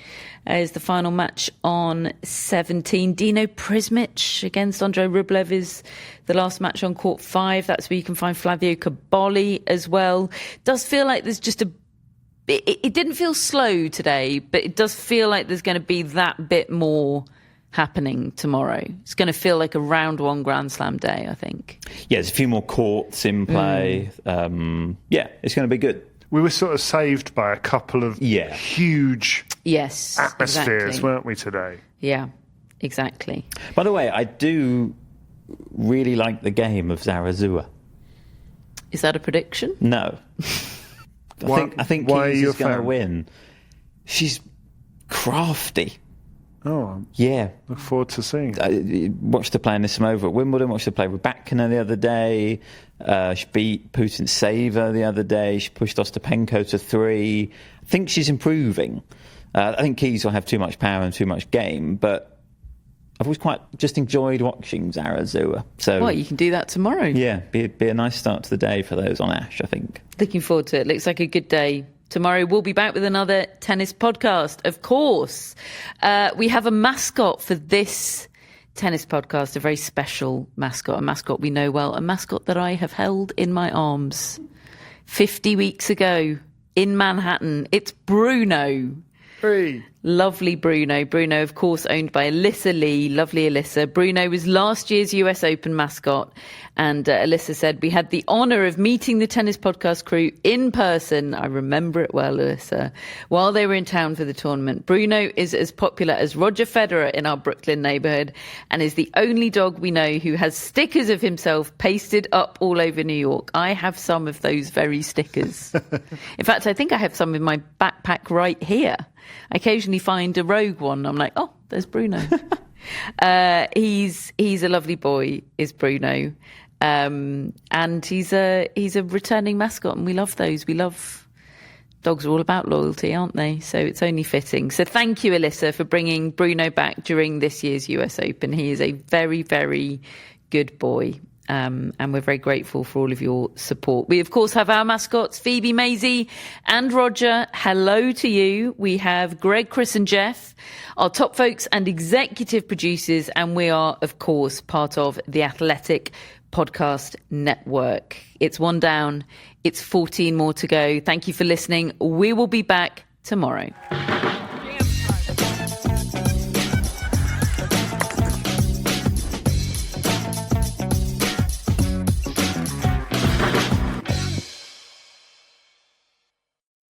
is the final match on 17. Dino Prismic against Andrei Rublev is the last match on court 5. That's where you can find Flavio Caboli as well. Does feel like there's just it didn't feel slow today, but it does feel like there's going to be that bit more happening tomorrow. It's going to feel like a round one Grand Slam day, I think. Yeah, there's a few more courts in play. It's going to be good. We were sort of saved by a couple of huge atmospheres, weren't we, today? Yeah, exactly. By the way, I do really like the game of Zarazua. Is that a prediction? No. I think Keys is going to win. She's crafty. Oh, yeah. Look forward to seeing. Watched her play Anisimova at Wimbledon. Watched her play with Rybakina the other day. She beat Putintseva the other day. She pushed Ostapenko to 3. I think she's improving. I think Keys will have too much power and too much game, but I've always quite just enjoyed watching Zarazua. So, well, you can do that tomorrow. Yeah, be a nice start to the day for those on Ash, I think. Looking forward to it. Looks like a good day. Tomorrow we'll be back with another tennis podcast, of course. We have a mascot for this tennis podcast, a very special mascot, a mascot we know well, a mascot that I have held in my arms 50 weeks ago in Manhattan. It's Bruno. Hey. Lovely Bruno. Bruno, of course, owned by Alyssa Lee. Lovely Alyssa. Bruno was last year's US Open mascot. And Alyssa said, we had the honour of meeting the tennis podcast crew in person. I remember it well, Alyssa, while they were in town for the tournament. Bruno is as popular as Roger Federer in our Brooklyn neighbourhood and is the only dog we know who has stickers of himself pasted up all over New York. I have some of those very stickers. In fact, I think I have some in my backpack right here. I occasionally find a rogue one. I'm like, oh, there's Bruno. He's a lovely boy, is Bruno. And he's a returning mascot, and we love those. We love dogs are all about loyalty, aren't they? So it's only fitting. So thank you, Alyssa, for bringing Bruno back during this year's US Open. He is a very, very good boy. And we're very grateful for all of your support. We, of course, have our mascots, Phoebe, Maisie and Roger. Hello to you. We have Greg, Chris and Jeff, our top folks and executive producers. And we are, of course, part of the Athletic Podcast Network. It's one down. It's 14 more to go. Thank you for listening. We will be back tomorrow.